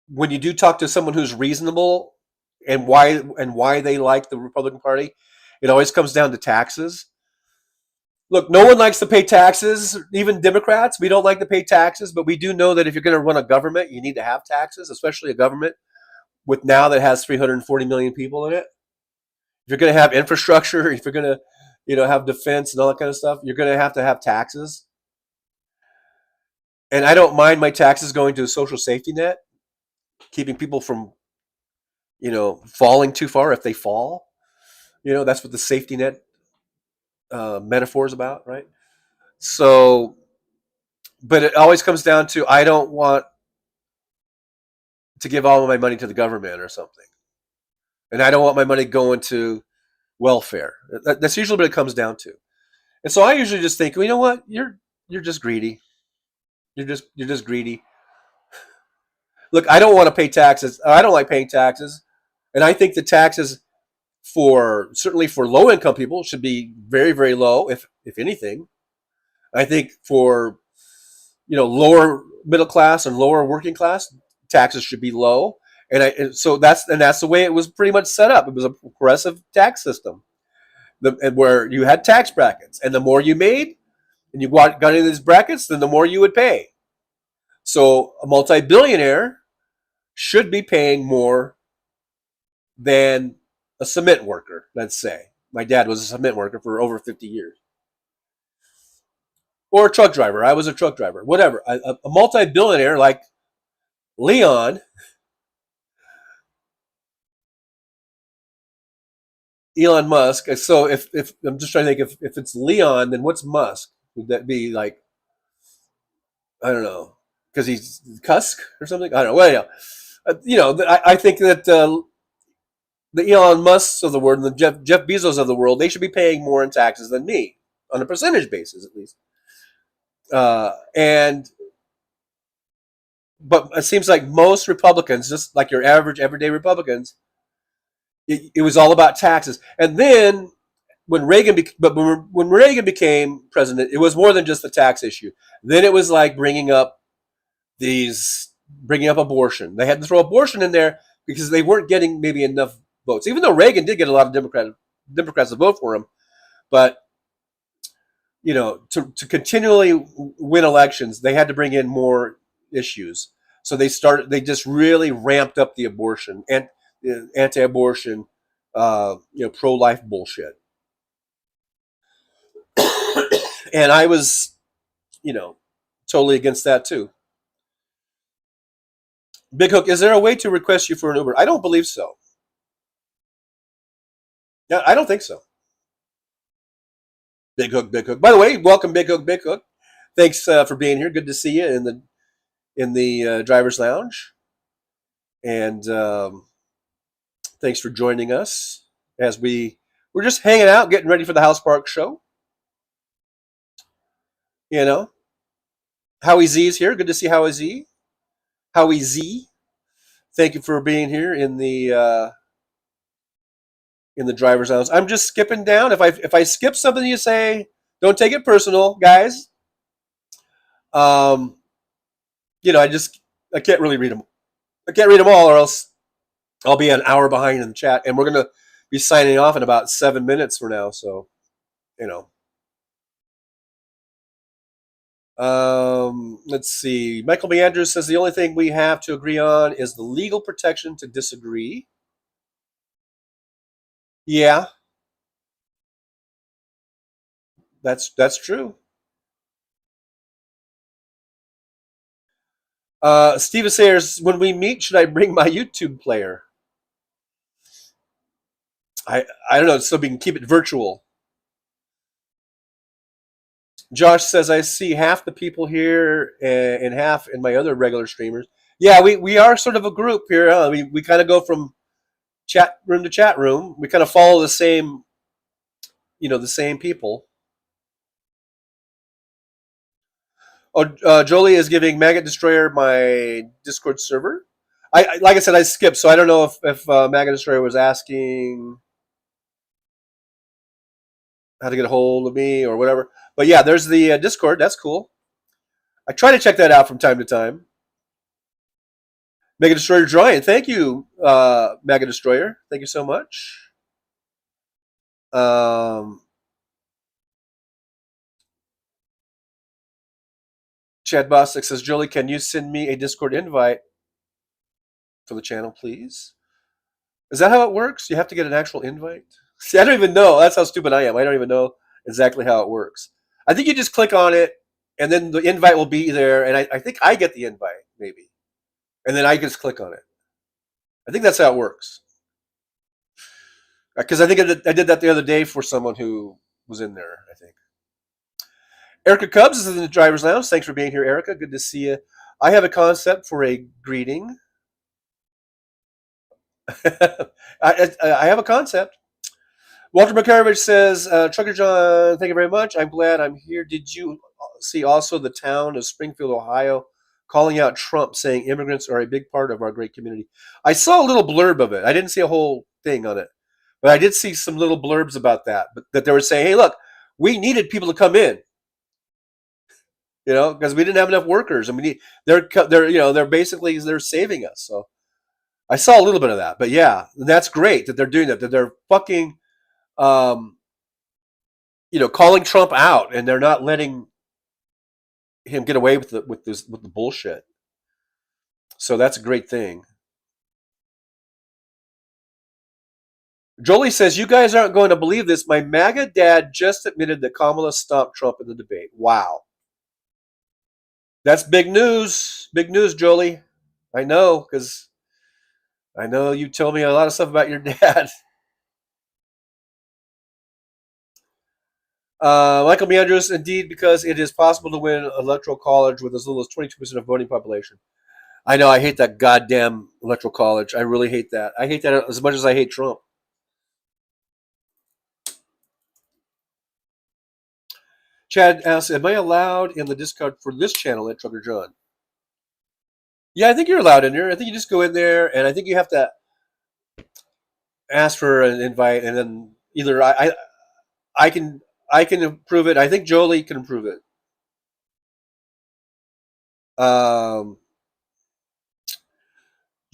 when you do talk to someone who's reasonable and why they like the Republican Party, it always comes down to taxes. Look, no one likes to pay taxes, even Democrats. We don't like to pay taxes, but we do know that if you're going to run a government, you need to have taxes, especially a government with now that has 340 million people in it. If you're going to have infrastructure, if you're going to have defense and all that kind of stuff, you're going to have taxes. And I don't mind my taxes going to a social safety net, keeping people from, falling too far if they fall. That's what the safety net metaphor is about, right? So, but it always comes down to, I don't want to give all of my money to the government or something. And I don't want my money going to welfare. That's usually what it comes down to. And so I usually just think, well, you know what? You're just greedy. You're just greedy. Look, I don't want to pay taxes. I don't like paying taxes. And I think the taxes certainly for low income people should be very, very low, if anything. I think for lower middle class and lower working class, taxes should be low. And so that's the way it was pretty much set up. It was a progressive tax system, where you had tax brackets, and the more you made and you got into these brackets, then the more you would pay. So a multi-billionaire should be paying more than a cement worker, let's say. My dad was a cement worker for over 50 years. Or a truck driver. I was a truck driver. Whatever. A multi-billionaire like Elon Musk. So if I'm just trying to think, if it's Leon, then what's Musk? Would that be like, I don't know, because he's Cusk or something? I don't know. Well, yeah. I think that the Elon Musks of the world and the Jeff Bezos of the world, they should be paying more in taxes than me, on a percentage basis at least. But it seems like most Republicans, just like your average everyday Republicans, it was all about taxes. And then when Reagan became president, it was more than just the tax issue. Then it was like bringing up abortion. They had to throw abortion in there because they weren't getting maybe enough votes. Even though Reagan did get a lot of Democrats to vote for him, but to continually win elections, they had to bring in more issues. So they just really ramped up the abortion and anti-abortion, pro-life bullshit. And I was, totally against that too. Big Hook, is there a way to request you for an Uber? I don't believe so. Yeah, I don't think so. Big Hook, Big Hook. By the way, welcome, Big Hook, Big Hook. Thanks for being here. Good to see you in the driver's lounge, and thanks for joining us as we're just hanging out, getting ready for the House Park show. You know, Howie Z is here. Good to see Howie Z. Howie Z. Thank you for being here in the driver's lounge. I'm just skipping down. If I skip something you say, don't take it personal, guys. You know, I can't really read them. I can't read them all, or else I'll be an hour behind in the chat. And we're gonna be signing off in about 7 minutes from now. So, you know. Let's see. Michael B. Andrews says the only thing we have to agree on is the legal protection to disagree. Yeah, that's true. Steve Sayers, when we meet, should I bring my YouTube player? I don't know, so we can keep it virtual. Josh says, I see half the people here and half in my other regular streamers. Yeah, we are sort of a group here. Huh? We kind of go from chat room to chat room. We kind of follow the same, the same people. Oh, Jolie is giving Maggot Destroyer my Discord server. Like I said, I skipped, so I don't know if Maggot Destroyer was asking how to get a hold of me or whatever. But yeah, there's the Discord. That's cool. I try to check that out from time to time. Mega Destroyer Drawing. Thank you, Mega Destroyer. Thank you so much. Chad Bostic says, Jolie, can you send me a Discord invite for the channel, please? Is that how it works? You have to get an actual invite? See, I don't even know. That's how stupid I am. I don't even know exactly how it works. I think you just click on it, and then the invite will be there, and I think I get the invite, maybe. And then I just click on it. I think that's how it works. Because I think I did that the other day for someone who was in there, I think. Erica Cubs is in the driver's lounge. Thanks for being here, Erica. Good to see you. I have a concept for a greeting. I have a concept. Walter Makarovich says, Trucker John, thank you very much. I'm glad I'm here. Did you see also the town of Springfield, Ohio, calling out Trump, saying immigrants are a big part of our great community? I saw a little blurb of it. I didn't see a whole thing on it. But I did see some little blurbs about that. But that they were saying, hey, look, we needed people to come in. Because we didn't have enough workers, and they're basically saving us. So I saw a little bit of that, but yeah, that's great that they're doing that. That they're fucking, calling Trump out, and they're not letting him get away with the bullshit. So that's a great thing. Jolie says, you guys aren't going to believe this. My MAGA dad just admitted that Kamala stopped Trump in the debate. Wow. That's big news. Big news, Jolie. I know, because I know you told me a lot of stuff about your dad. Michael B. Andrews, indeed, because it is possible to win electoral college with as little as 22% of voting population. I know, I hate that goddamn electoral college. I really hate that. I hate that as much as I hate Trump. Chad asks, am I allowed in the Discord for this channel at Trucker John? Yeah, I think you're allowed in there. I think you just go in there, and I think you have to ask for an invite, and then either I can approve it. I think Jolie can approve it.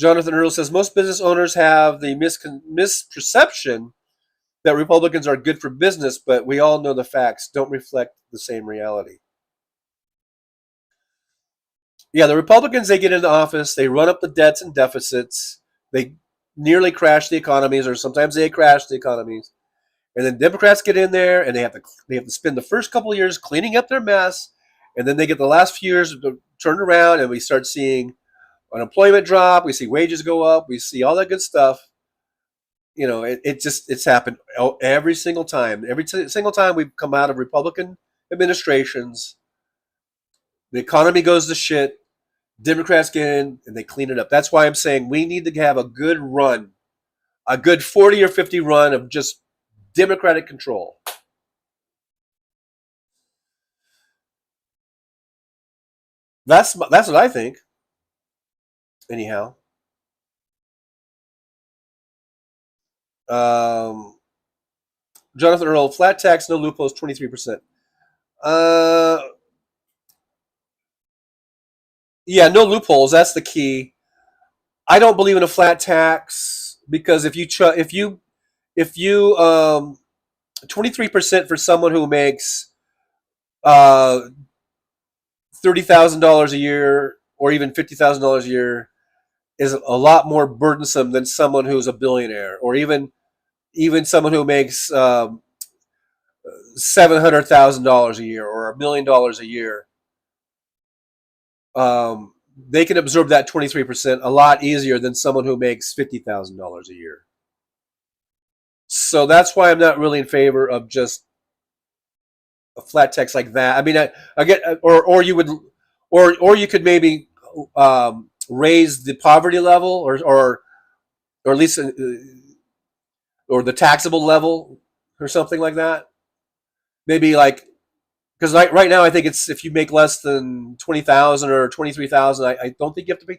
Jonathan Earl says, most business owners have the misperception that Republicans are good for business, but we all know the facts don't reflect the same reality. Yeah, the Republicans, they get into office, they run up the debts and deficits, they nearly crash the economies, or sometimes they crash the economies. And then Democrats get in there, and they have to spend the first couple of years cleaning up their mess, And then they get the last few years turned around, and we start seeing unemployment drop. We see wages go up. We see all that good stuff. It's happened every single time. Every single time we've come out of Republican administrations, the economy goes to shit. Democrats get in and they clean it up. That's why I'm saying we need to have a good run, a good 40 or 50 run of just Democratic control. That's what I think. Anyhow. Jonathan Earl, flat tax, no loopholes, 23%. Yeah, no loopholes. That's the key. I don't believe in a flat tax because if you 23% for someone who makes $30,000 a year or even $50,000 a year is a lot more burdensome than someone who's a billionaire or even someone who makes $700,000 a year or $1 million a year. They can absorb that 23% a lot easier than someone who makes $50,000 a year. So that's why I'm not really in favor of just a flat tax like that. I mean, I get, or you could maybe raise the poverty level, or at least, or the taxable level, or something like that. Maybe like, because right now I think it's if you make less than 20,000 or 23,000, I don't think you have to pay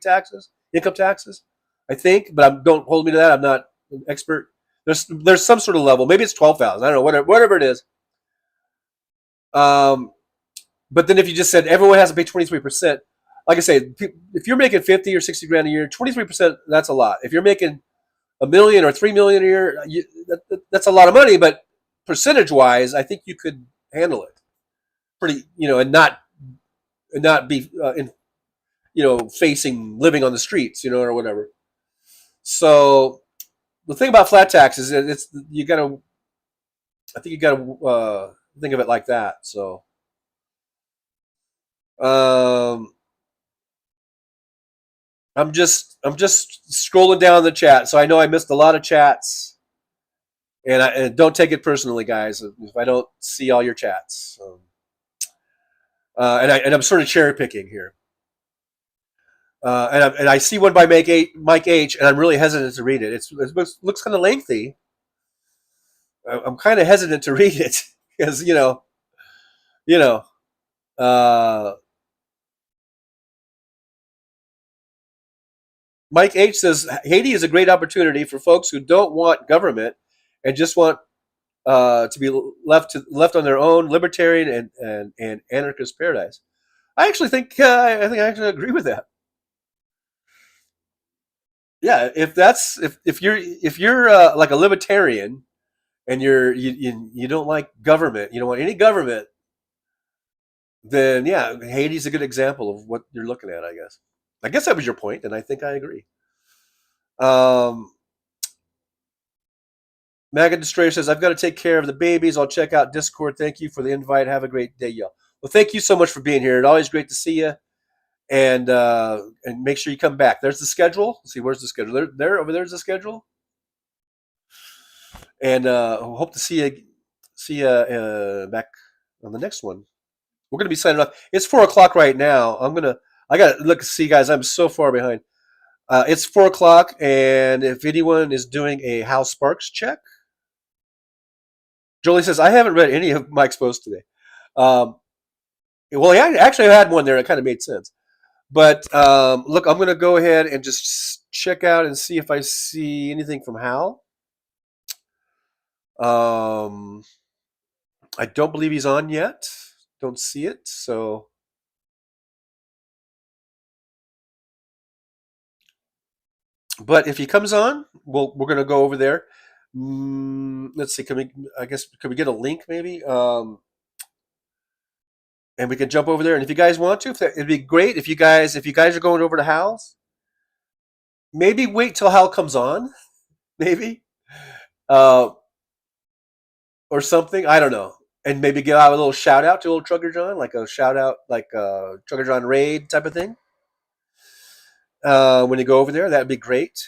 income taxes. I think, but don't hold me to that. I'm not an expert. There's some sort of level. Maybe it's 12,000. I don't know. Whatever it is. But then if you just said everyone has to pay 23%, like I say, if you're making 50 or 60 grand a year, 23%, that's a lot. If you're making $1 million or $3 million a year, that's a lot of money. But percentage wise, I think you could handle it pretty, and not be, facing living on the streets, or whatever. So the thing about flat tax is I think you gotta think of it like that. So, I'm just scrolling down the chat. So I know I missed a lot of chats, and don't take it personally, guys, if I don't see all your chats. And I'm sort of cherry picking here. And I see one by Mike H, and I'm really hesitant to read it. It looks kind of lengthy. I'm kind of hesitant to read it because Mike H says Haiti is a great opportunity for folks who don't want government and just want to be left on their own, libertarian and anarchist paradise. I actually think I actually agree with that. Yeah, if you're like a libertarian and you don't like government, you don't want any government, then yeah, Haiti's a good example of what you're looking at. I guess that was your point, and I think I agree. Maggot Destroyer says, I've got to take care of the babies. I'll check out Discord. Thank you for the invite. Have a great day, y'all. Well, thank you so much for being here. It's always great to see you. And make sure you come back. There's the schedule. Let's see, where's the schedule? There, over there's the schedule. And hope to see you back on the next one. We're going to be signing off. It's 4:00 right now. I got to look, see, guys, I'm so far behind. It's 4:00, and if anyone is doing a Hal Sparks check, Jolie says, I haven't read any of Mike's posts today. Well, he actually had one there that kind of made sense. But look, I'm going to go ahead and just check out and see if I see anything from Hal. I don't believe he's on yet. Don't see it. So but if he comes on, we're going to go over there. Let's see. Could we get a link maybe? And we can jump over there. And if you guys want to, it'd be great if you guys are going over to Hal's. Maybe wait till Hal comes on, maybe, or something. I don't know. and maybe give out a little shout out to old Trucker John, like a shout out, like a Trucker John raid type of thing. When you go over there, that'd be great.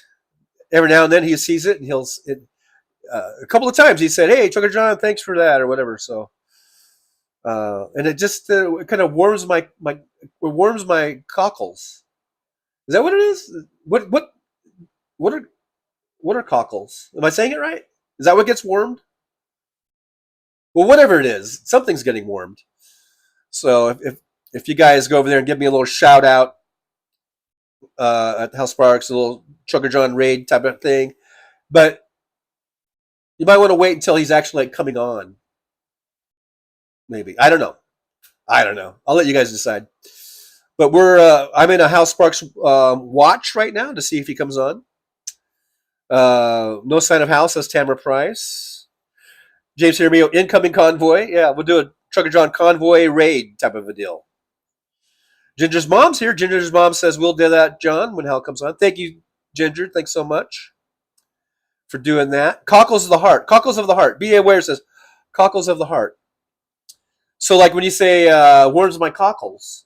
Every now and then he sees it, and a couple of times he said, "Hey, Trucker John, thanks for that," or whatever. So, and it just it kind of warms my cockles. Is that what it is? What are cockles? Am I saying it right? Is that what gets warmed? Well, whatever it is, something's getting warmed. So if you guys go over there and give me a little shout out at House Sparks, a little Trucker John raid type of thing, but you might want to wait until he's actually like coming on. Maybe, I don't know. I'll let you guys decide. But I'm in a House Sparks watch right now to see if he comes on. No sign of House, says Tamara Price. James Hermio, incoming convoy. Yeah, we'll do a Trucker John convoy raid type of a deal. Ginger's mom's here. Ginger's mom says we'll do that, John, when Hal comes on. Thank you, Ginger. Thanks so much for doing that. Cockles of the heart. Cockles of the heart. B.A. Ware says cockles of the heart. So like when you say warms my cockles.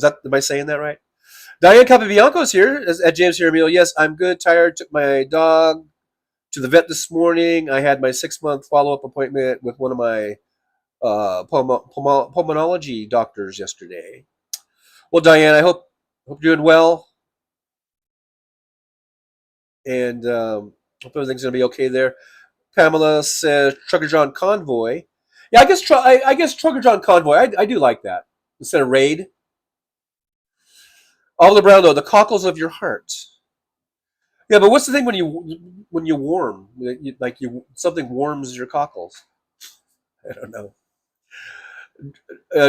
Am I saying that right? Diane Capabianco's here at James Hermio. Yes, I'm good. Tired. Took my dog to the vet this morning. I had my 6-month follow-up appointment with one of my pulmonology doctors yesterday. Well, Diane, I hope you're doing well, and hope everything's gonna be okay there. Pamela says Trucker John convoy. Yeah, I guess Trucker John convoy. I do like that instead of raid. Oliver Brown though, the cockles of your heart. Yeah, but what's the thing when you warm? Something warms your cockles. I don't know.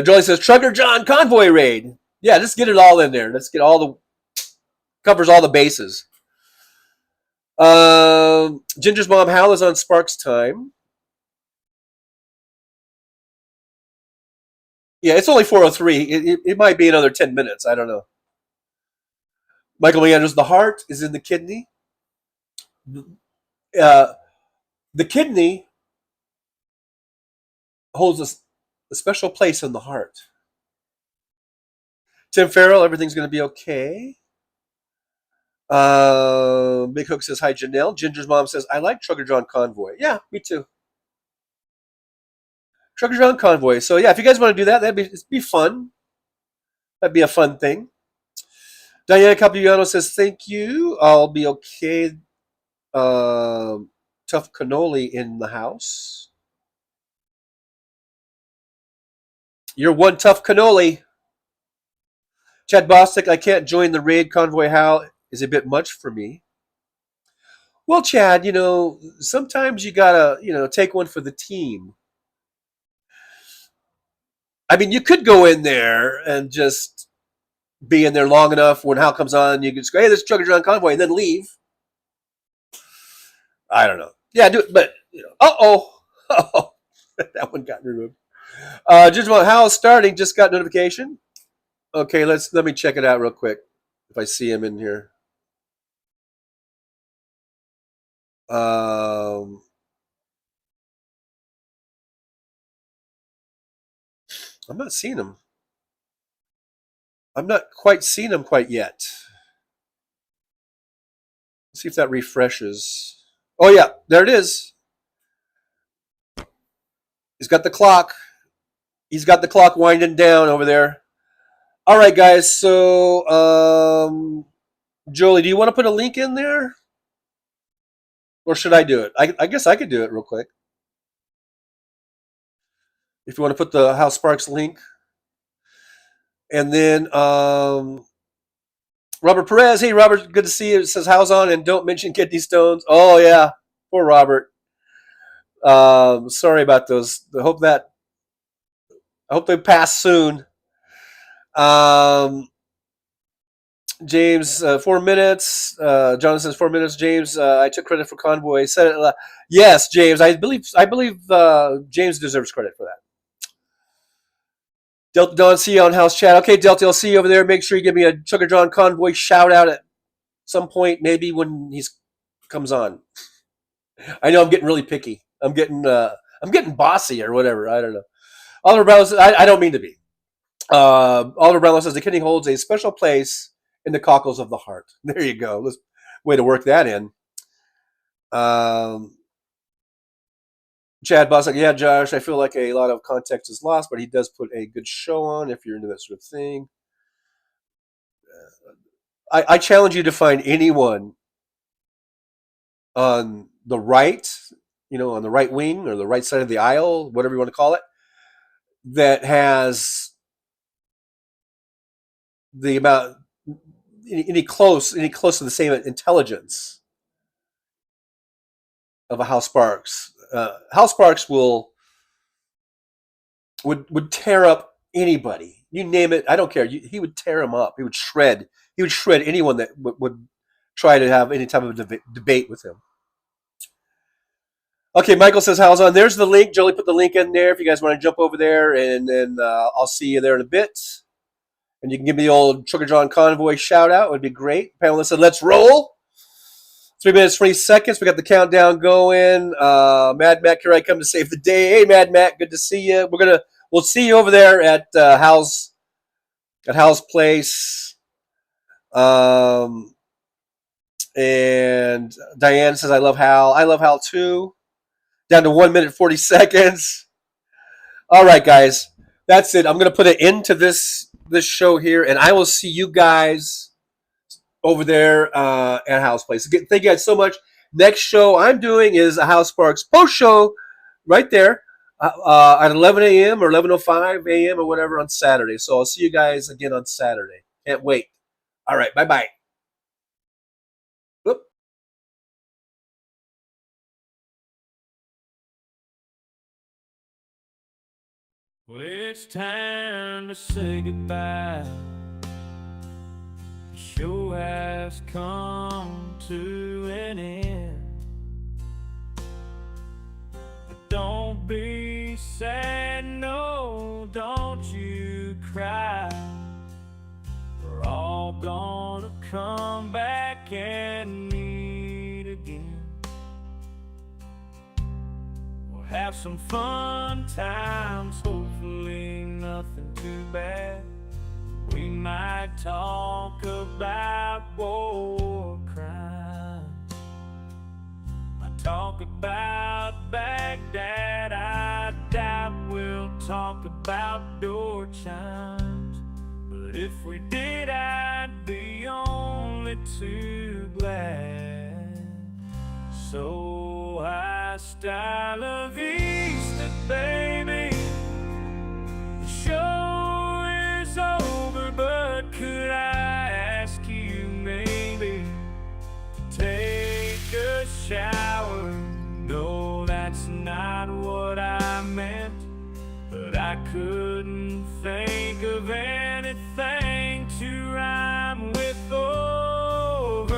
Jolie says Trucker John convoy raid. Yeah, just get it all in there. Let's get covers all the bases. Ginger's mom Hal is on Sparks time. Yeah, it's only 4:03. It might be another 10 minutes. I don't know. Michael Meanders, the heart is in the kidney. The kidney holds a special place in the heart. Tim Farrell, everything's going to be okay. Big Hook says, hi, Janelle. Ginger's mom says, I like Trucker John convoy. Yeah, me too. Trucker John convoy. So, yeah, if you guys want to do that, it'd be fun. That'd be a fun thing. Diana Capuano says, thank you. I'll be okay. Tough cannoli in the house. You're one tough cannoli. Chad Bostic, I can't join the raid convoy. Hal is a bit much for me. Well, Chad, sometimes you gotta, take one for the team. I mean, you could go in there and just be in there long enough when Hal comes on, you can just go, hey, this is Trucker John convoy, and then leave. I don't know. Yeah, do it, but that one got removed. Just about Hal starting, just got notification. Okay, let me check it out real quick. If I see him in here. I'm not seeing him. I'm not quite seeing him quite yet. Let's see if that refreshes. Oh yeah, there it is. He's got the clock. He's got the clock winding down over there. All right, guys. So, Jolie, do you want to put a link in there? Or should I do it? I guess I could do it real quick. If you want to put the House Sparks link. And then Robert Perez. Hey, Robert, good to see you. It says, how's on? And don't mention kidney stones. Oh, yeah. Poor Robert. Sorry about those. I hope they pass soon. James, 4 minutes. Jonathan says 4 minutes. James, I took credit for convoy. Said it. Yes, James. I believe James deserves credit for that. Delta Don, see you on House Chat. Okay, Delta, I'll see you over there. Make sure you give me a Trucker John convoy shout out at some point, maybe when he comes on. I know I'm getting really picky. I'm getting bossy or whatever. I don't know. Oliver Brown says, I don't mean to be. Oliver Brown says the kidney holds a special place in the cockles of the heart. There you go. Let's way to work that in. Chad Boss, like, yeah, Josh, I feel like a lot of context is lost, but he does put a good show on if you're into that sort of thing. I challenge you to find anyone on the right, on the right wing or the right side of the aisle, whatever you want to call it, that has the amount any close to the same intelligence of a Hal Sparks. Hal Sparks would tear up anybody. You name it, I don't care. He would tear him up. He would shred anyone that would try to have any type of debate with him. Okay, Michael says, how's on? There's the link. Jolie put the link in there if you guys want to jump over there, and then I'll see you there in a bit. And you can give me the old Trucker John Convoy shout out. It would be great. Pamela said, let's roll. 3 minutes, 20 seconds. We got the countdown going. Mad Matt, here I come to save the day. Hey, Mad Matt, good to see you. We'll see you over there at Hal's place. And Diane says, I love Hal. I love Hal too. Down to 1 minute, 40 seconds. All right, guys. That's it. I'm going to put an end to this show here, and I will see you guys over there at Hal's place. Thank you guys so much. Next show I'm doing is a Hal Sparks post show right there at 11 a.m. or 11:05 a.m. or whatever on Saturday. So I'll see you guys again on Saturday. Can't wait. All right. Bye-bye. Whoop. Well, it's time to say goodbye. The show has come to an end. But don't be sad, no, don't you cry. We're all gonna come back and meet again. Have some fun times, hopefully nothing too bad. We might talk about war crimes, might talk about Baghdad. I doubt we'll talk about door chimes, but if we did, I'd be only too glad. So hostile of Easter, baby. The show is over, but could I ask you maybe to take a shower? No, that's not what I meant, but I couldn't think of anything to rhyme with over.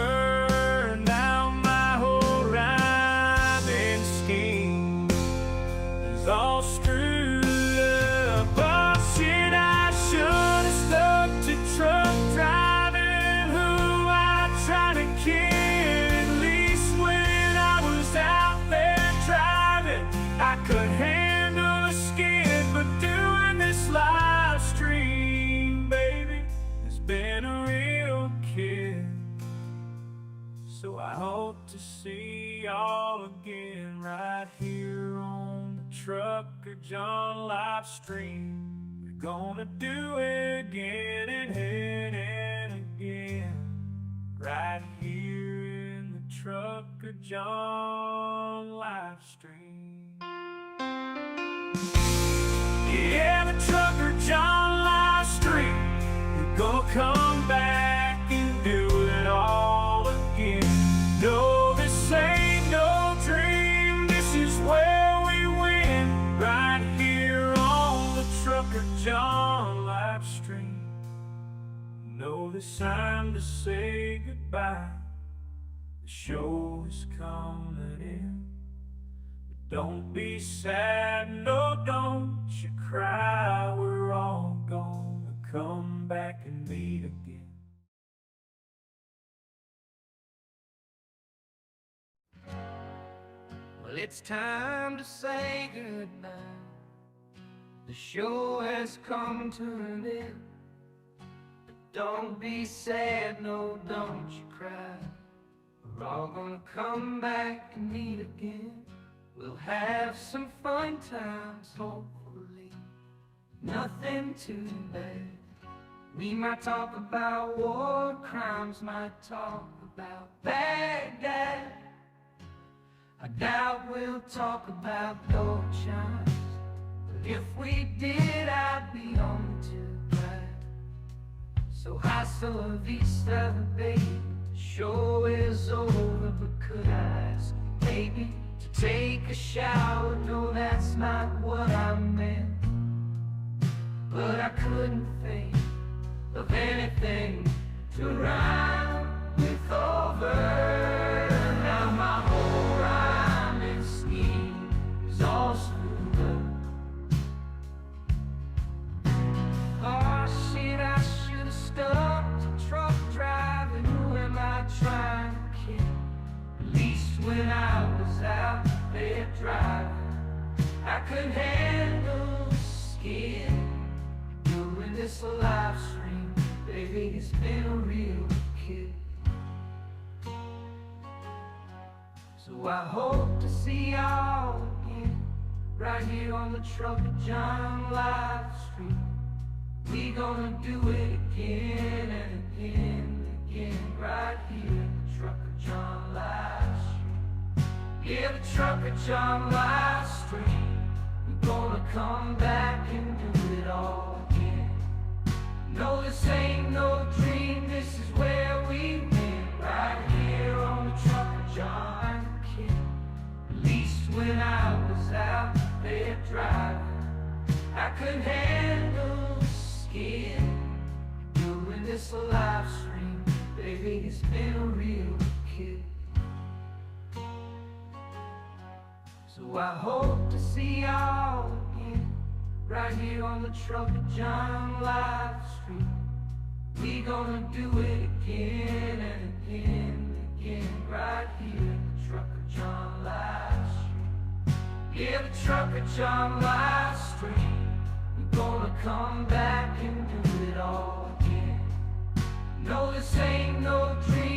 Now my whole rhyming scheme is all screwed up. Oh shit, I should have stuck to truck driving, who I tried to kid. At least when I was out there driving, I could handle a skid, but doing this live stream, baby, has been a real kid. So I hope to see y'all again right here on the Trucker John live stream. We're gonna do it again and again, right here in the Trucker John live stream. Yeah, the Trucker John live stream. We're gonna come back and do it all again. No, this ain't no dream. This is where we win, right here on the Trucker John live stream. No, this time to say goodbye. The show is coming in. But don't be sad, no, don't you cry. We're all gonna come back and meet again. Well, it's time to say goodbye. The show has come to an end. Don't be sad, no, don't you cry. We're all gonna come back and meet again. We'll have some fun times, hopefully. Nothing too bad. We might talk about war crimes, might talk about Baghdad. I doubt we'll talk about gold chimes, but if we did, I'd be on too glad. So hasta la vista, baby. The show is over, but could I ask you, baby, to take a shower? No, that's not what I meant. But I couldn't think of anything to rhyme with over. Now my whole rhyming scheme is all screwed up. Oh shit, I should have stopped a truck driving. Who am I trying to kid? At least when I was out there driving, I could handle the skid. Doing this live stream, baby, it's been a real kick. So I hope to see y'all again, right here on the Trucker John live stream. We gonna do it again and again and again, right here in the Trucker John live stream. Yeah, the Trucker John live stream. We're gonna come back and do it all again. No, this ain't no dream, this is where we win, right here on the Trucker John kid. At least when I was out there driving, I could handle the skid. Doing this live stream, baby, it's been a real kick. So I hope to see y'all again, right here on the Trucker John live stream. We gonna do it again and again and again, right here in the Trucker John live stream. Yeah, the Trucker John live stream. We're gonna come back and do it all again. No, this ain't no dream.